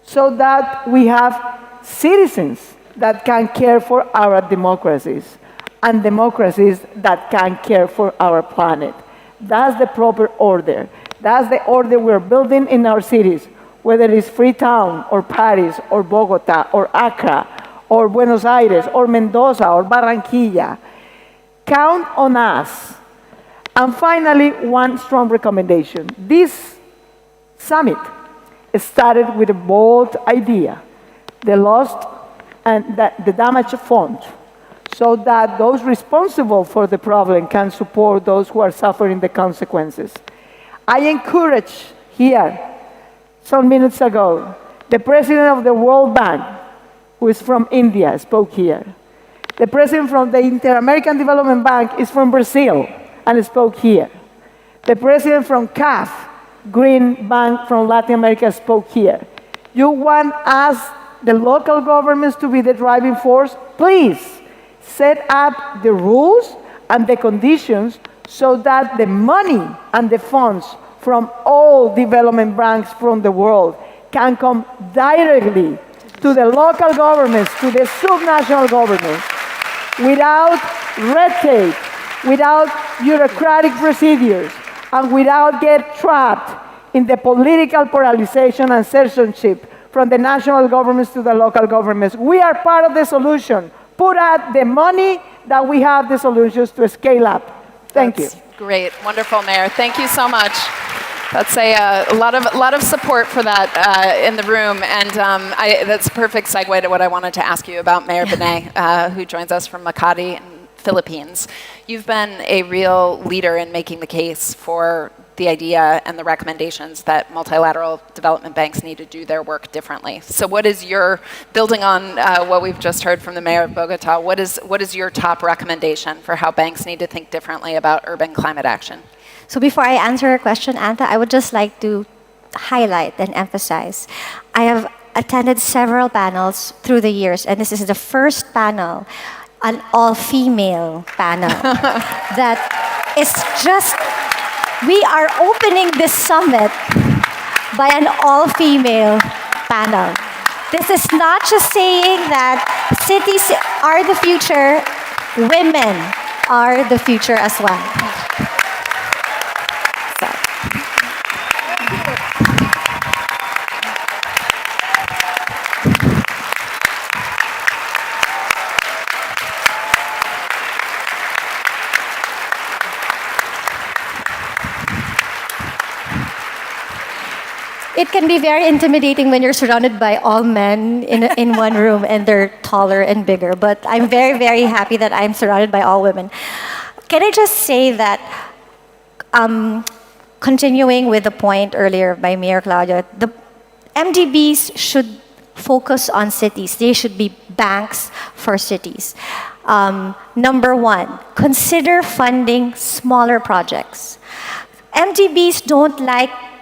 so that we have citizens that can care for our democracies and democracies that can care for our planet. That's the proper order. That's the order we're building in our cities, whether it's Freetown or Paris or Bogotá or Accra or Buenos Aires or Mendoza or Barranquilla. Count on us. And finally, one strong recommendation. This summit started with a bold idea, the lost and the damaged fund, so that those responsible for the problem can support those who are suffering the consequences. I encourage here, some minutes ago, the president of the World Bank, who is from India, spoke here. The president from the Inter-American Development Bank is from Brazil and spoke here. The president from CAF, Green Bank from Latin America, spoke here. You want us, the local governments, to be the driving force? Please set up the rules and the conditions so that the money and the funds from all development banks from the world can come directly to the local governments, to the subnational governments, without red tape, without bureaucratic procedures, and without get trapped in the political polarization and censorship from the national governments to the local governments. We are part of the solution. Put out the money that we have the solutions to scale up. Thank you. Great, wonderful, Mayor. Thank you so much. That's a lot of support for that in the room, and that's a perfect segue to what I wanted to ask you about Mayor Binay, who joins us from Makati, Philippines. You've been a real leader in making the case for the idea and the recommendations that multilateral development banks need to do their work differently. So what is your, building on what we've just heard from the mayor of Bogotá, what is your top recommendation for how banks need to think differently about urban climate action? So before I answer your question, Antha, I would just like to highlight and emphasize. I have attended several panels through the years, and this is the first panel, an all-female panel, that is just, we are opening this summit by an all-female panel. This is not just saying that cities are the future, women are the future as well. can be very intimidating when you're surrounded by all men in one room and they're taller and bigger. But I'm very, very happy that I'm surrounded by all women. Can I just say that, continuing with the point earlier by Mayor Claudia, the MDBs should focus on cities. They should be banks for cities. Number one, consider funding smaller projects. MDBs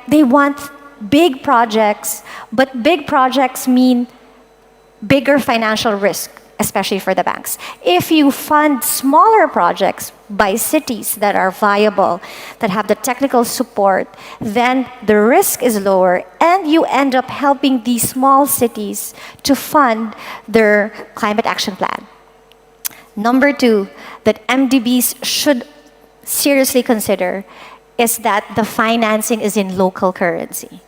they want big projects, but big projects mean bigger financial risk, especially for the banks. If you fund smaller projects by cities that are viable, that have the technical support, then the risk is lower and you end up helping these small cities to fund their climate action plan. Number two, that MDBs should seriously consider is that the financing is in local currency.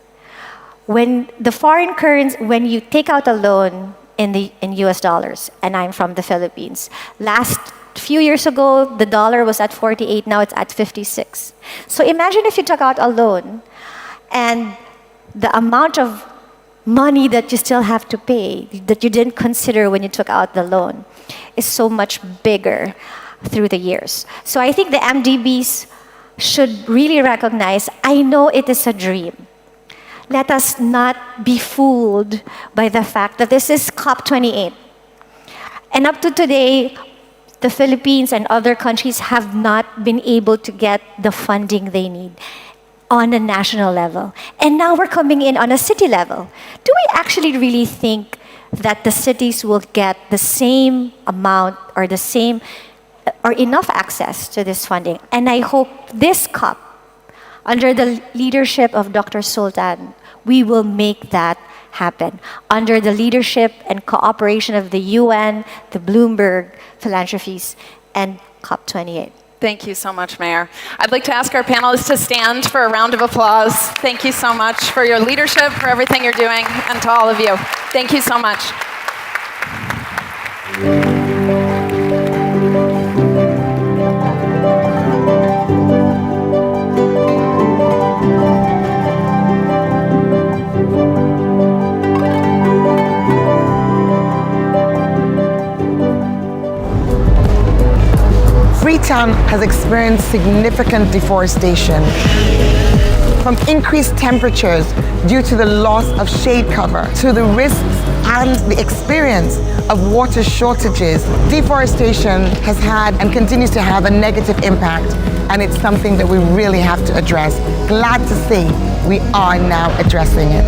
When the foreign currency, when you take out a loan in US dollars, and I'm from the Philippines, last few years ago, the dollar was at 48, now it's at 56. So imagine if you took out a loan and the amount of money that you still have to pay, that you didn't consider when you took out the loan, is so much bigger through the years. So I think the MDBs should really recognize, I know it is a dream. Let us not be fooled by the fact that this is COP28. And up to today, the Philippines and other countries have not been able to get the funding they need on a national level. And now we're coming in on a city level. Do we actually really think that the cities will get the same amount or the same or enough access to this funding? And I hope this COP, under the leadership of Dr. Sultan, we will make that happen. Under the leadership and cooperation of the UN, the Bloomberg, Philanthropies, and COP28. Thank you so much, Mayor. I'd like to ask our panelists to stand for a round of applause. Thank you so much for your leadership, for everything you're doing, and to all of you. Thank you so much. Freetown has experienced significant deforestation, from increased temperatures due to the loss of shade cover to the risks and the experience of water shortages. Deforestation has had and continues to have a negative impact, and it's something that we really have to address. Glad to see we are now addressing it.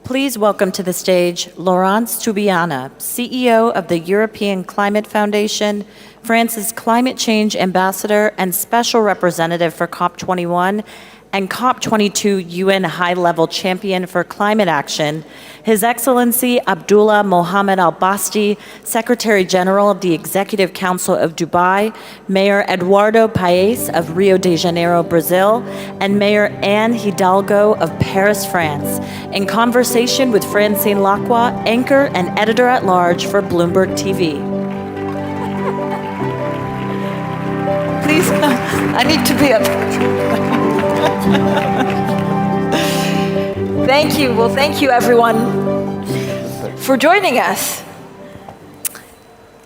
Please welcome to the stage Laurence Toubiana, CEO of the European Climate Foundation, France's climate change ambassador and special representative for COP21 and COP22 UN high-level champion for climate action, His Excellency Abdullah Mohamed Al-Basti, Secretary General of the Executive Council of Dubai, Mayor Eduardo Paes of Rio de Janeiro, Brazil, and Mayor Anne Hidalgo of Paris, France, in conversation with Francine Lacroix, anchor and editor-at-large for Bloomberg TV. Please, I need to be up. Thank you. Well, thank you, everyone, for joining us.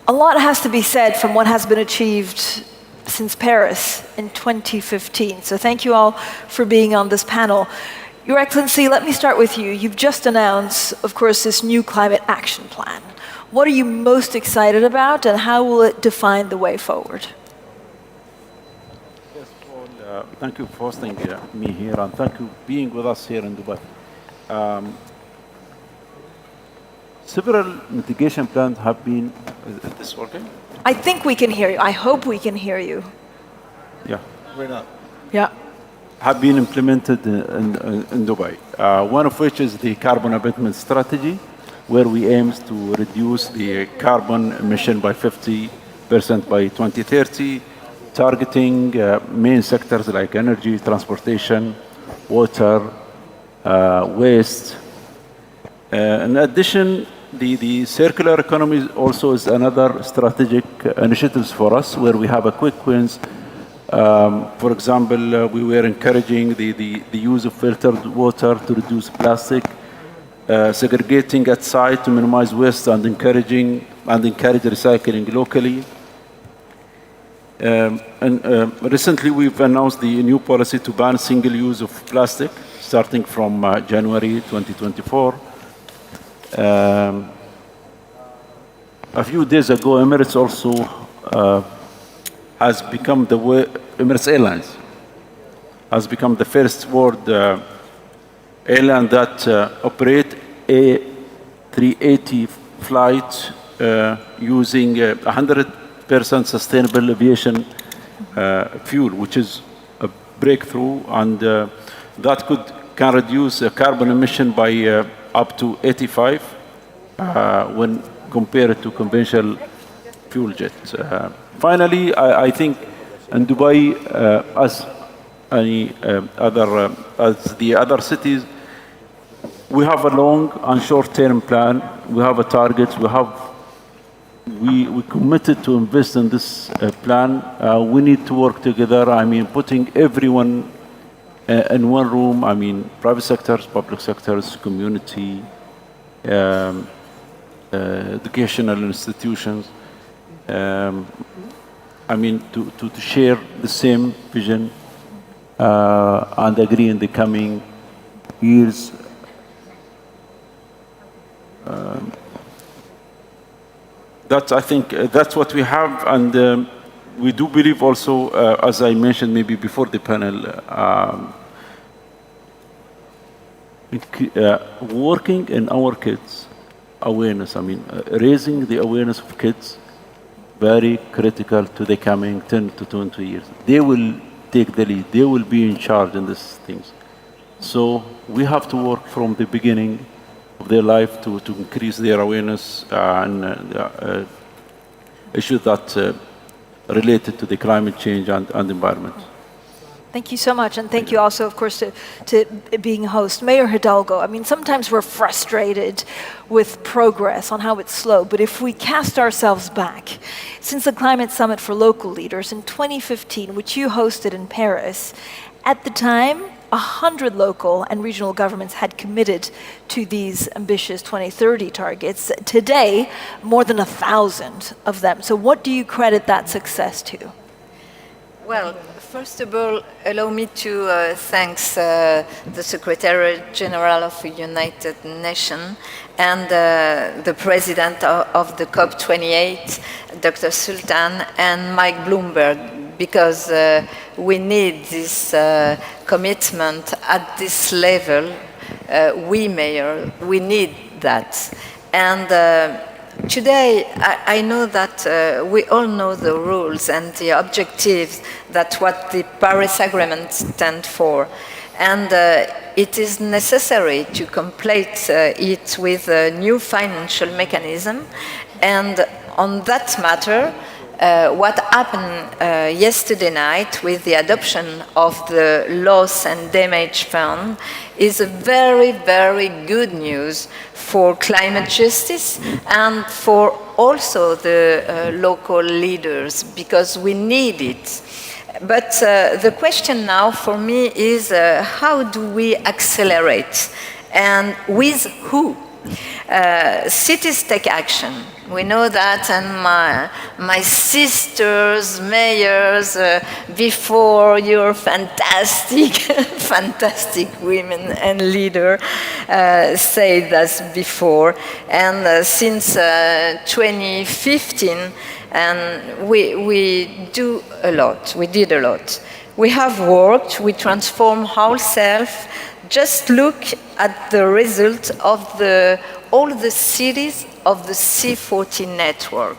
A lot has to be said from what has been achieved since Paris in 2015. So thank you all for being on this panel. Your Excellency, let me start with you. You've just announced, of course, this new climate action plan. What are you most excited about, and how will it define the way forward? Thank you for hosting me here, and thank you for being with us here in Dubai. Several mitigation plans have been... Is this working? I think we can hear you. I hope we can hear you. Yeah. We're not. Yeah. Have been implemented in Dubai. One of which is the carbon abatement strategy, where we aim to reduce the carbon emission by 50% by 2030, targeting main sectors like energy, transportation, water, waste. In addition, the circular economy also is another strategic initiative for us, where we have a quick wins For example, we were encouraging the use of filtered water to reduce plastic, segregating at site to minimize waste, and encourage recycling locally. Recently, we've announced the new policy to ban single use of plastic, starting from January 2024. A few days ago, Emirates also has become Emirates Airlines has become the first world airline that operate A380 flight using 100% sustainable aviation fuel, which is a breakthrough, and that can reduce carbon emission by up to 85 when compared to conventional fuel jets. Finally, I think in Dubai, as the other cities, we have a long and short-term plan. We have a target. We committed to invest in this plan. We need to work together. I mean, putting everyone in one room. I mean, private sectors, public sectors, community, educational institutions. I mean, to share the same vision and agree in the coming years. I think that's what we have, and we do believe also, as I mentioned maybe before the panel, working in our kids' awareness. I mean, raising the awareness of kids, very critical to the coming 10 to 20 years. They will take the lead. They will be in charge in these things. So we have to work from the beginning of their life to increase their awareness and issues that related to the climate change and environment. Thank you so much, and thank you also, of course, to being host. Mayor Hidalgo, I mean, sometimes we're frustrated with progress on how it's slow, but if we cast ourselves back, since the Climate Summit for Local Leaders in 2015, which you hosted in Paris, at the time, 100 local and regional governments had committed to these ambitious 2030 targets. Today, more than 1,000 of them. So what do you credit that success to? Well, first of all, allow me to thank the Secretary General of the United Nations and the President of the COP28, Dr. Sultan, and Mike Bloomberg, because we need this commitment at this level. We need that. And today, I know that we all know the rules and the objectives that what the Paris Agreement stands for. And it is necessary to complete it with a new financial mechanism. And on that matter, what happened yesterday night with the adoption of the Loss and Damage Fund is a very, very good news for climate justice and for also the local leaders, because we need it. But the question now for me is how do we accelerate, and with who? Cities take action. We know that, and my sisters, mayors, before your fantastic, fantastic women and leader said that before. And since 2015, and we do a lot. We did a lot. We have worked. We transformed ourselves. Just look at the result of all the cities of the C40 network.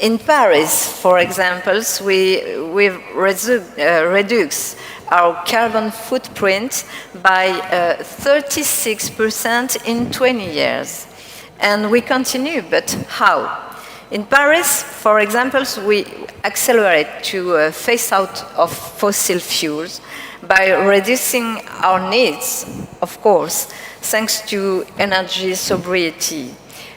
In Paris, for example, we've reduced our carbon footprint by 36% in 20 years. And we continue, but how? In Paris, for example, we accelerate to phase out of fossil fuels by reducing our needs, of course, thanks to energy sobriety.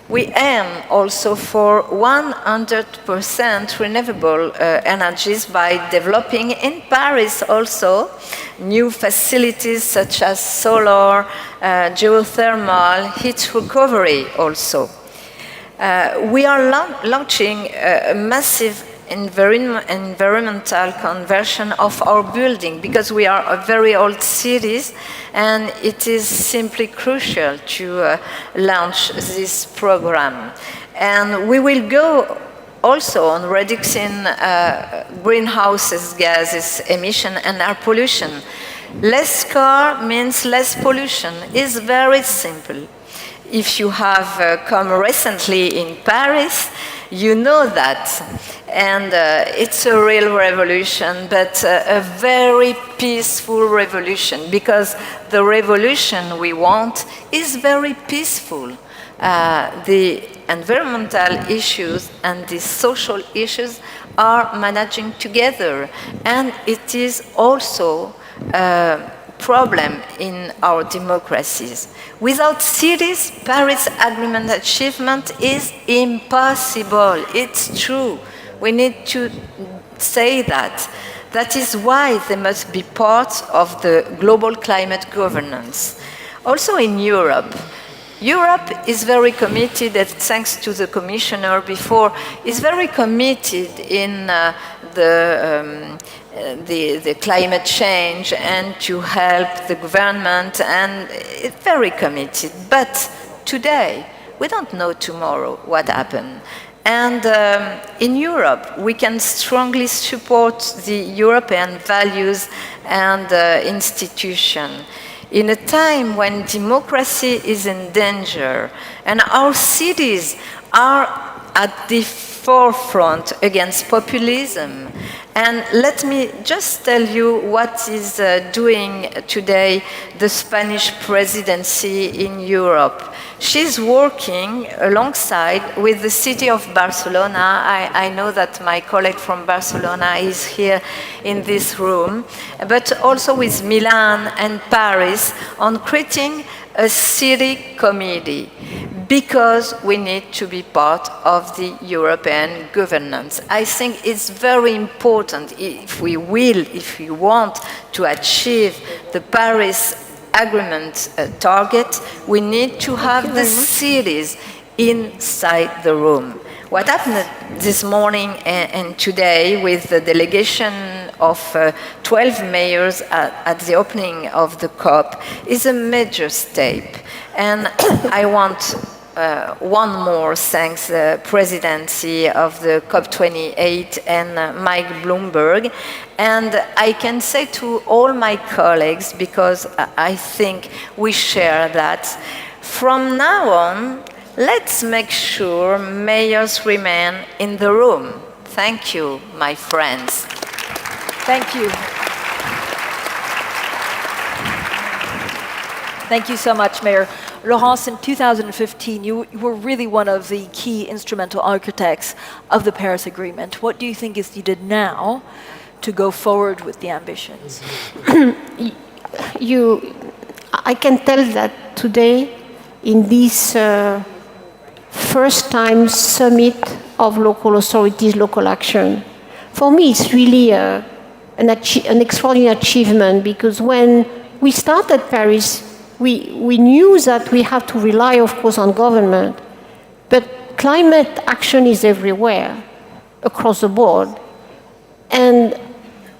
We aim also for 100% renewable energies by developing in Paris also new facilities such as solar, geothermal, heat recovery also. We are launching a massive environmental conversion of our building because we are a very old city and it is simply crucial to launch this program. And we will go also on reducing greenhouse gases emission and air pollution. Less car means less pollution. It's very simple. If you have come recently in Paris, you know that. And it's a real revolution, but a very peaceful revolution, because the revolution we want is very peaceful. The environmental issues and the social issues are managing together, and it is also a problem in our democracies. Without cities, Paris Agreement achievement is impossible. It's true. We need to say that. That is why they must be part of the global climate governance. Also in Europe, Europe is very committed, and thanks to the commissioner before, is very committed in the climate change and to help the government, and it's very committed. But today, we don't know tomorrow what happened. And in Europe, we can strongly support the European values and institutions. In a time when democracy is in danger and our cities are at the forefront against populism. And let me just tell you what is doing today the Spanish presidency in Europe. She's working alongside with the city of Barcelona. I know that my colleague from Barcelona is here in this room, but also with Milan and Paris on creating a city committee, because we need to be part of the European governance. I think it's very important if we want to achieve the Paris Agreement target, we need to have the cities inside the room. What happened this morning and today with the delegation of 12 mayors at the opening of the COP is a major step. And I want one more thanks the presidency of the COP28 and Mike Bloomberg. And I can say to all my colleagues, because I think we share that, from now on, let's make sure mayors remain in the room. Thank you, my friends. Thank you. Thank you so much, Mayor. Laurence, in 2015, you were really one of the key instrumental architects of the Paris Agreement. What do you think is needed now to go forward with the ambitions? I can tell that today, in this first time summit of local authorities, local action, for me it's really an extraordinary achievement, because when we started Paris, we knew that we have to rely, of course, on government, but climate action is everywhere, across the board. And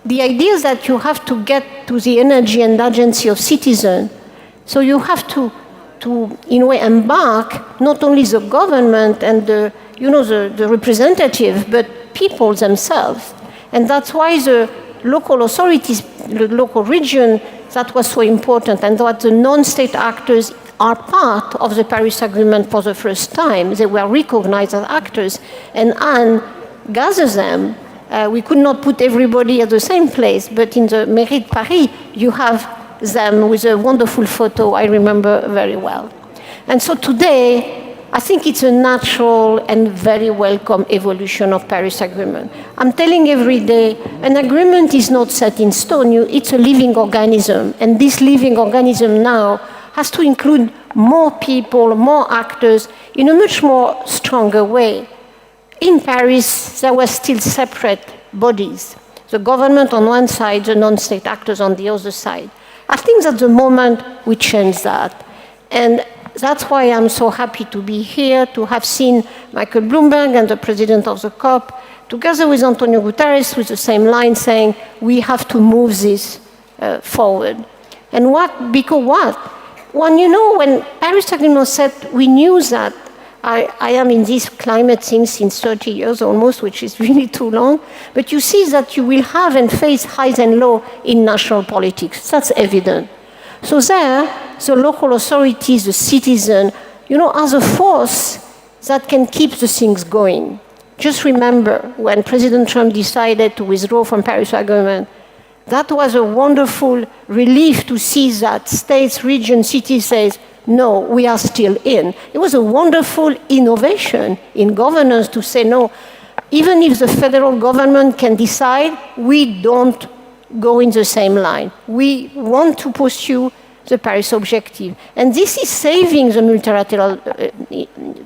the idea is that you have to get to the energy and agency of citizens, so you have to in a way, embark not only the government and the representative, but people themselves. And that's why the local authorities, the local region, that was so important, and that the non-state actors are part of the Paris Agreement for the first time. They were recognized as actors, and Anne gathers them. We could not put everybody at the same place, but in the Mairie de Paris, you have them with a wonderful photo I remember very well. And so today, I think it's a natural and very welcome evolution of Paris Agreement. I'm telling every day, an agreement is not set in stone, it's a living organism. And this living organism now has to include more people, more actors, in a much more stronger way. In Paris, there were still separate bodies. The government on one side, the non-state actors on the other side. I think that the moment we change that. And that's why I'm so happy to be here, to have seen Michael Bloomberg and the president of the COP, together with António Guterres, with the same line saying, we have to move this forward. And what? Because what? When you know, when Paris Agreement said, we knew that, I am in this climate thing since 30 years almost, which is really too long, but you see that you will have and face highs and lows in national politics. That's evident. So there, the local authorities, the citizen, are the force that can keep the things going. Just remember when President Trump decided to withdraw from Paris Agreement, that was a wonderful relief to see that states, regions, cities say, no, we are still in. It was a wonderful innovation in governance to say, no, even if the federal government can decide, we don't go in the same line. We want to pursue the Paris objective. And this is saving the multilateral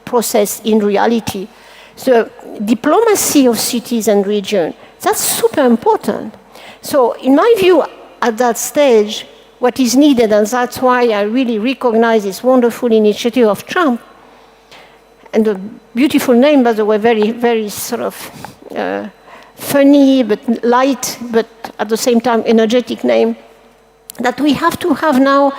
process in reality. The diplomacy of cities and regions, that's super important. So in my view, at that stage, what is needed, and that's why I really recognize this wonderful initiative of Trump, and the beautiful name, by the way, very, very sort of funny, but light, but at the same time energetic name, that we have to have now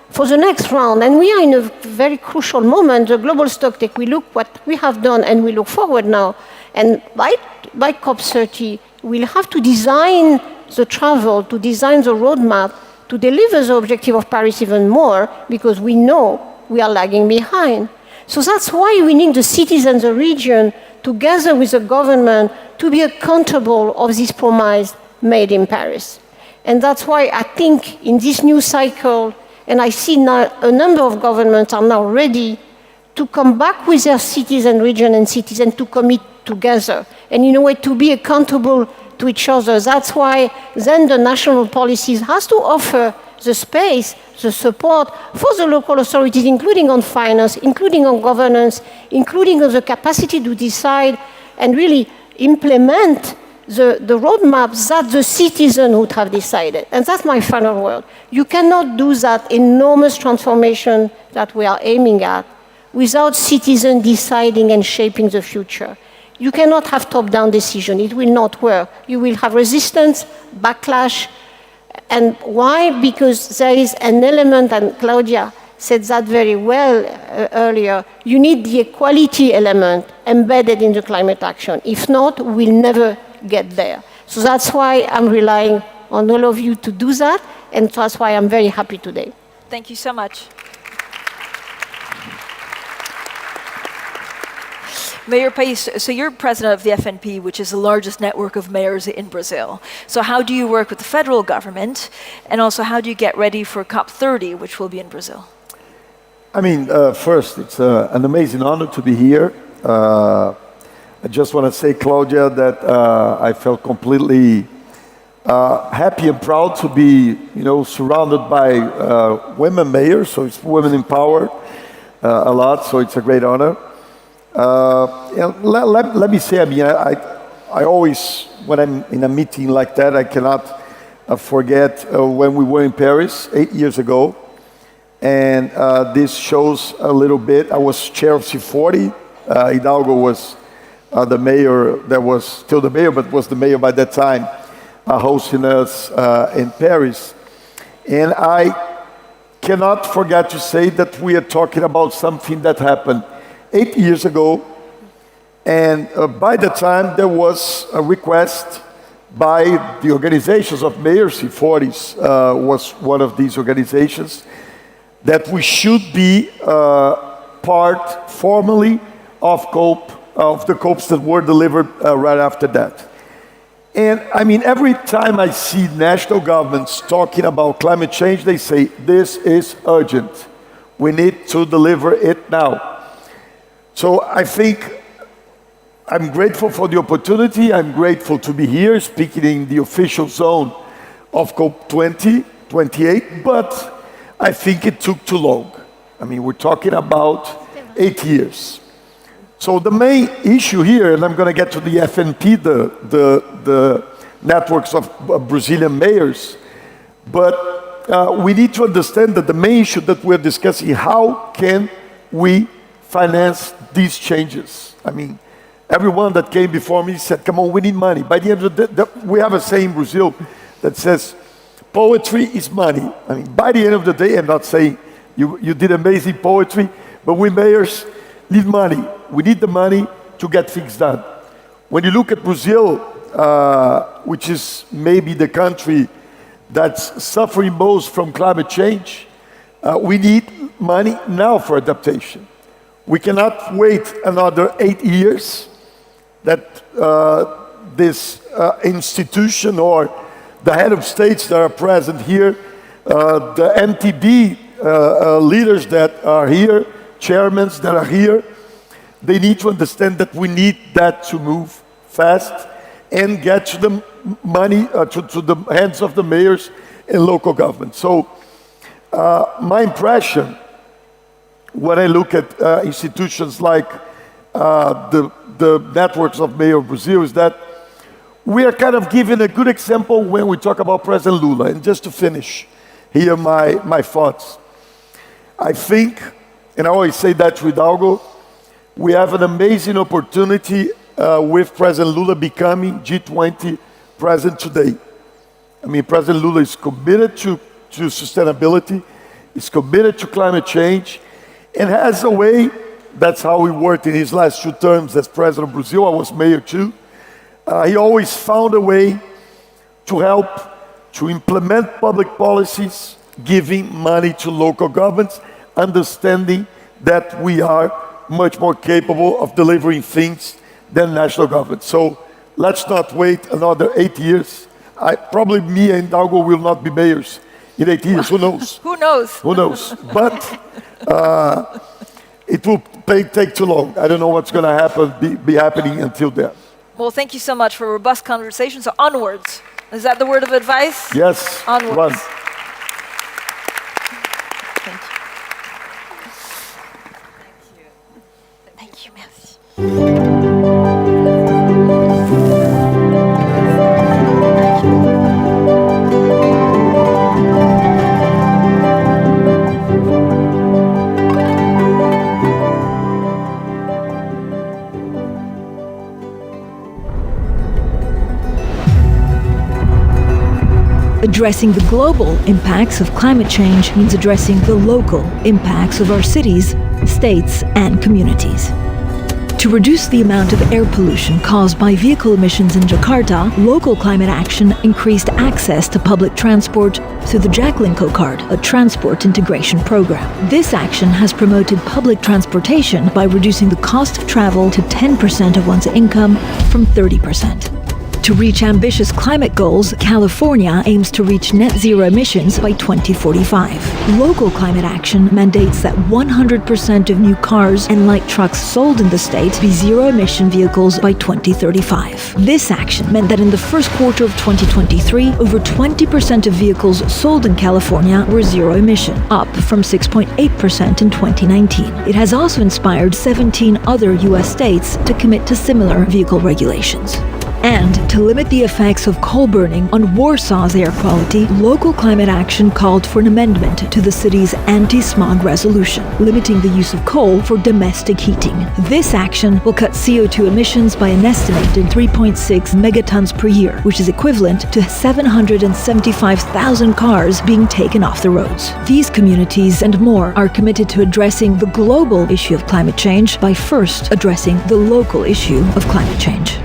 for the next round. And we are in a very crucial moment, the global stocktake. We look what we have done and we look forward now. And by COP30, we'll have to design the travel, to design the roadmap, to deliver the objective of Paris even more, because we know we are lagging behind. So that's why we need the cities and the region, together with the government, to be accountable of this promise made in Paris. And that's why I think in this new cycle, and I see now a number of governments are now ready to come back with their cities and region and cities and to commit together. And in a way to be accountable to each other. That's why then the national policies has to offer the space, the support for the local authorities, including on finance, including on governance, including on the capacity to decide and really implement the roadmaps that the citizen would have decided. And that's my final word. You cannot do that enormous transformation that we are aiming at without citizens deciding and shaping the future. You cannot have top-down decision. It will not work. You will have resistance, backlash. And why? Because there is an element, and Claudia said that very well earlier, you need the equality element embedded in the climate action. If not, we'll never get there. So that's why I'm relying on all of you to do that, and that's why I'm very happy today. Thank you so much. Mayor Pais, so you're president of the FNP, which is the largest network of mayors in Brazil. So how do you work with the federal government? And also, how do you get ready for COP30, which will be in Brazil? I mean, first, it's an amazing honor to be here. I just want to say, Claudia, that I felt completely happy and proud to be, surrounded by women mayors. So it's women empowered a lot. So it's a great honor. Let me say, I mean, I always, when I'm in a meeting like that, I cannot forget when we were in Paris 8 years ago. And this shows a little bit. I was chair of C40. Hidalgo was the mayor, that was still the mayor, but was the mayor by that time, hosting us in Paris. And I cannot forget to say that we are talking about something that happened 8 years ago, and by the time there was a request by the organizations of mayors, C40s was one of these organizations, that we should be part formally of the COPs that were delivered right after that. And I mean, every time I see national governments talking about climate change, they say, this is urgent. We need to deliver it now. So I think I'm grateful for the opportunity. I'm grateful to be here speaking in the official zone of COP28, but I think it took too long. I mean, we're talking about 8 years. So the main issue here, and I'm going to get to the FNP, the networks of Brazilian mayors, but we need to understand that the main issue that we're discussing, how can we finance these changes? I mean, everyone that came before me said, come on, we need money. By the end of the day, we have a saying in Brazil that says, poetry is money. I mean, by the end of the day, I'm not saying you did amazing poetry, but we mayors need money. We need the money to get things done. When you look at Brazil, which is maybe the country that's suffering most from climate change, we need money now for adaptation. We cannot wait another 8 years that this institution or the head of states that are present here, the MTB leaders that are here, chairmen that are here, they need to understand that we need that to move fast and get to the money, to the hands of the mayors and local government. So my impression, when I look at institutions like the networks of Mayor of Brazil, is that we are kind of giving a good example when we talk about President Lula. And just to finish here my thoughts, I think, and I always say that to Hidalgo, we have an amazing opportunity with President Lula becoming G20 president today. I mean, President Lula is committed to sustainability, is committed to climate change, and has a way, that's how he worked in his last 2 terms as president of Brazil. I was mayor too. He always found a way to help to implement public policies, giving money to local governments, understanding that we are much more capable of delivering things than national government. So let's not wait another 8 years. Probably me and Hidalgo will not be mayors in 8 years. Who knows? Who knows? Who knows? But it will take too long. I don't know what's going to happen, be happening until then. Well, thank you so much for a robust conversation. So onwards. Is that the word of advice? Yes. Onwards. Run. Thank you, merci. Addressing the global impacts of climate change means addressing the local impacts of our cities, states, and communities. To reduce the amount of air pollution caused by vehicle emissions in Jakarta, local climate action increased access to public transport through the Jaklingko Card, a transport integration program. This action has promoted public transportation by reducing the cost of travel to 10% of one's income from 30%. To reach ambitious climate goals, California aims to reach net zero emissions by 2045. Local climate action mandates that 100% of new cars and light trucks sold in the state be zero-emission vehicles by 2035. This action meant that in the first quarter of 2023, over 20% of vehicles sold in California were zero-emission, up from 6.8% in 2019. It has also inspired 17 other U.S. states to commit to similar vehicle regulations. And to limit the effects of coal burning on Warsaw's air quality, local climate action called for an amendment to the city's anti-smog resolution, limiting the use of coal for domestic heating. This action will cut CO2 emissions by an estimated 3.6 megatons per year, which is equivalent to 775,000 cars being taken off the roads. These communities and more are committed to addressing the global issue of climate change by first addressing the local issue of climate change.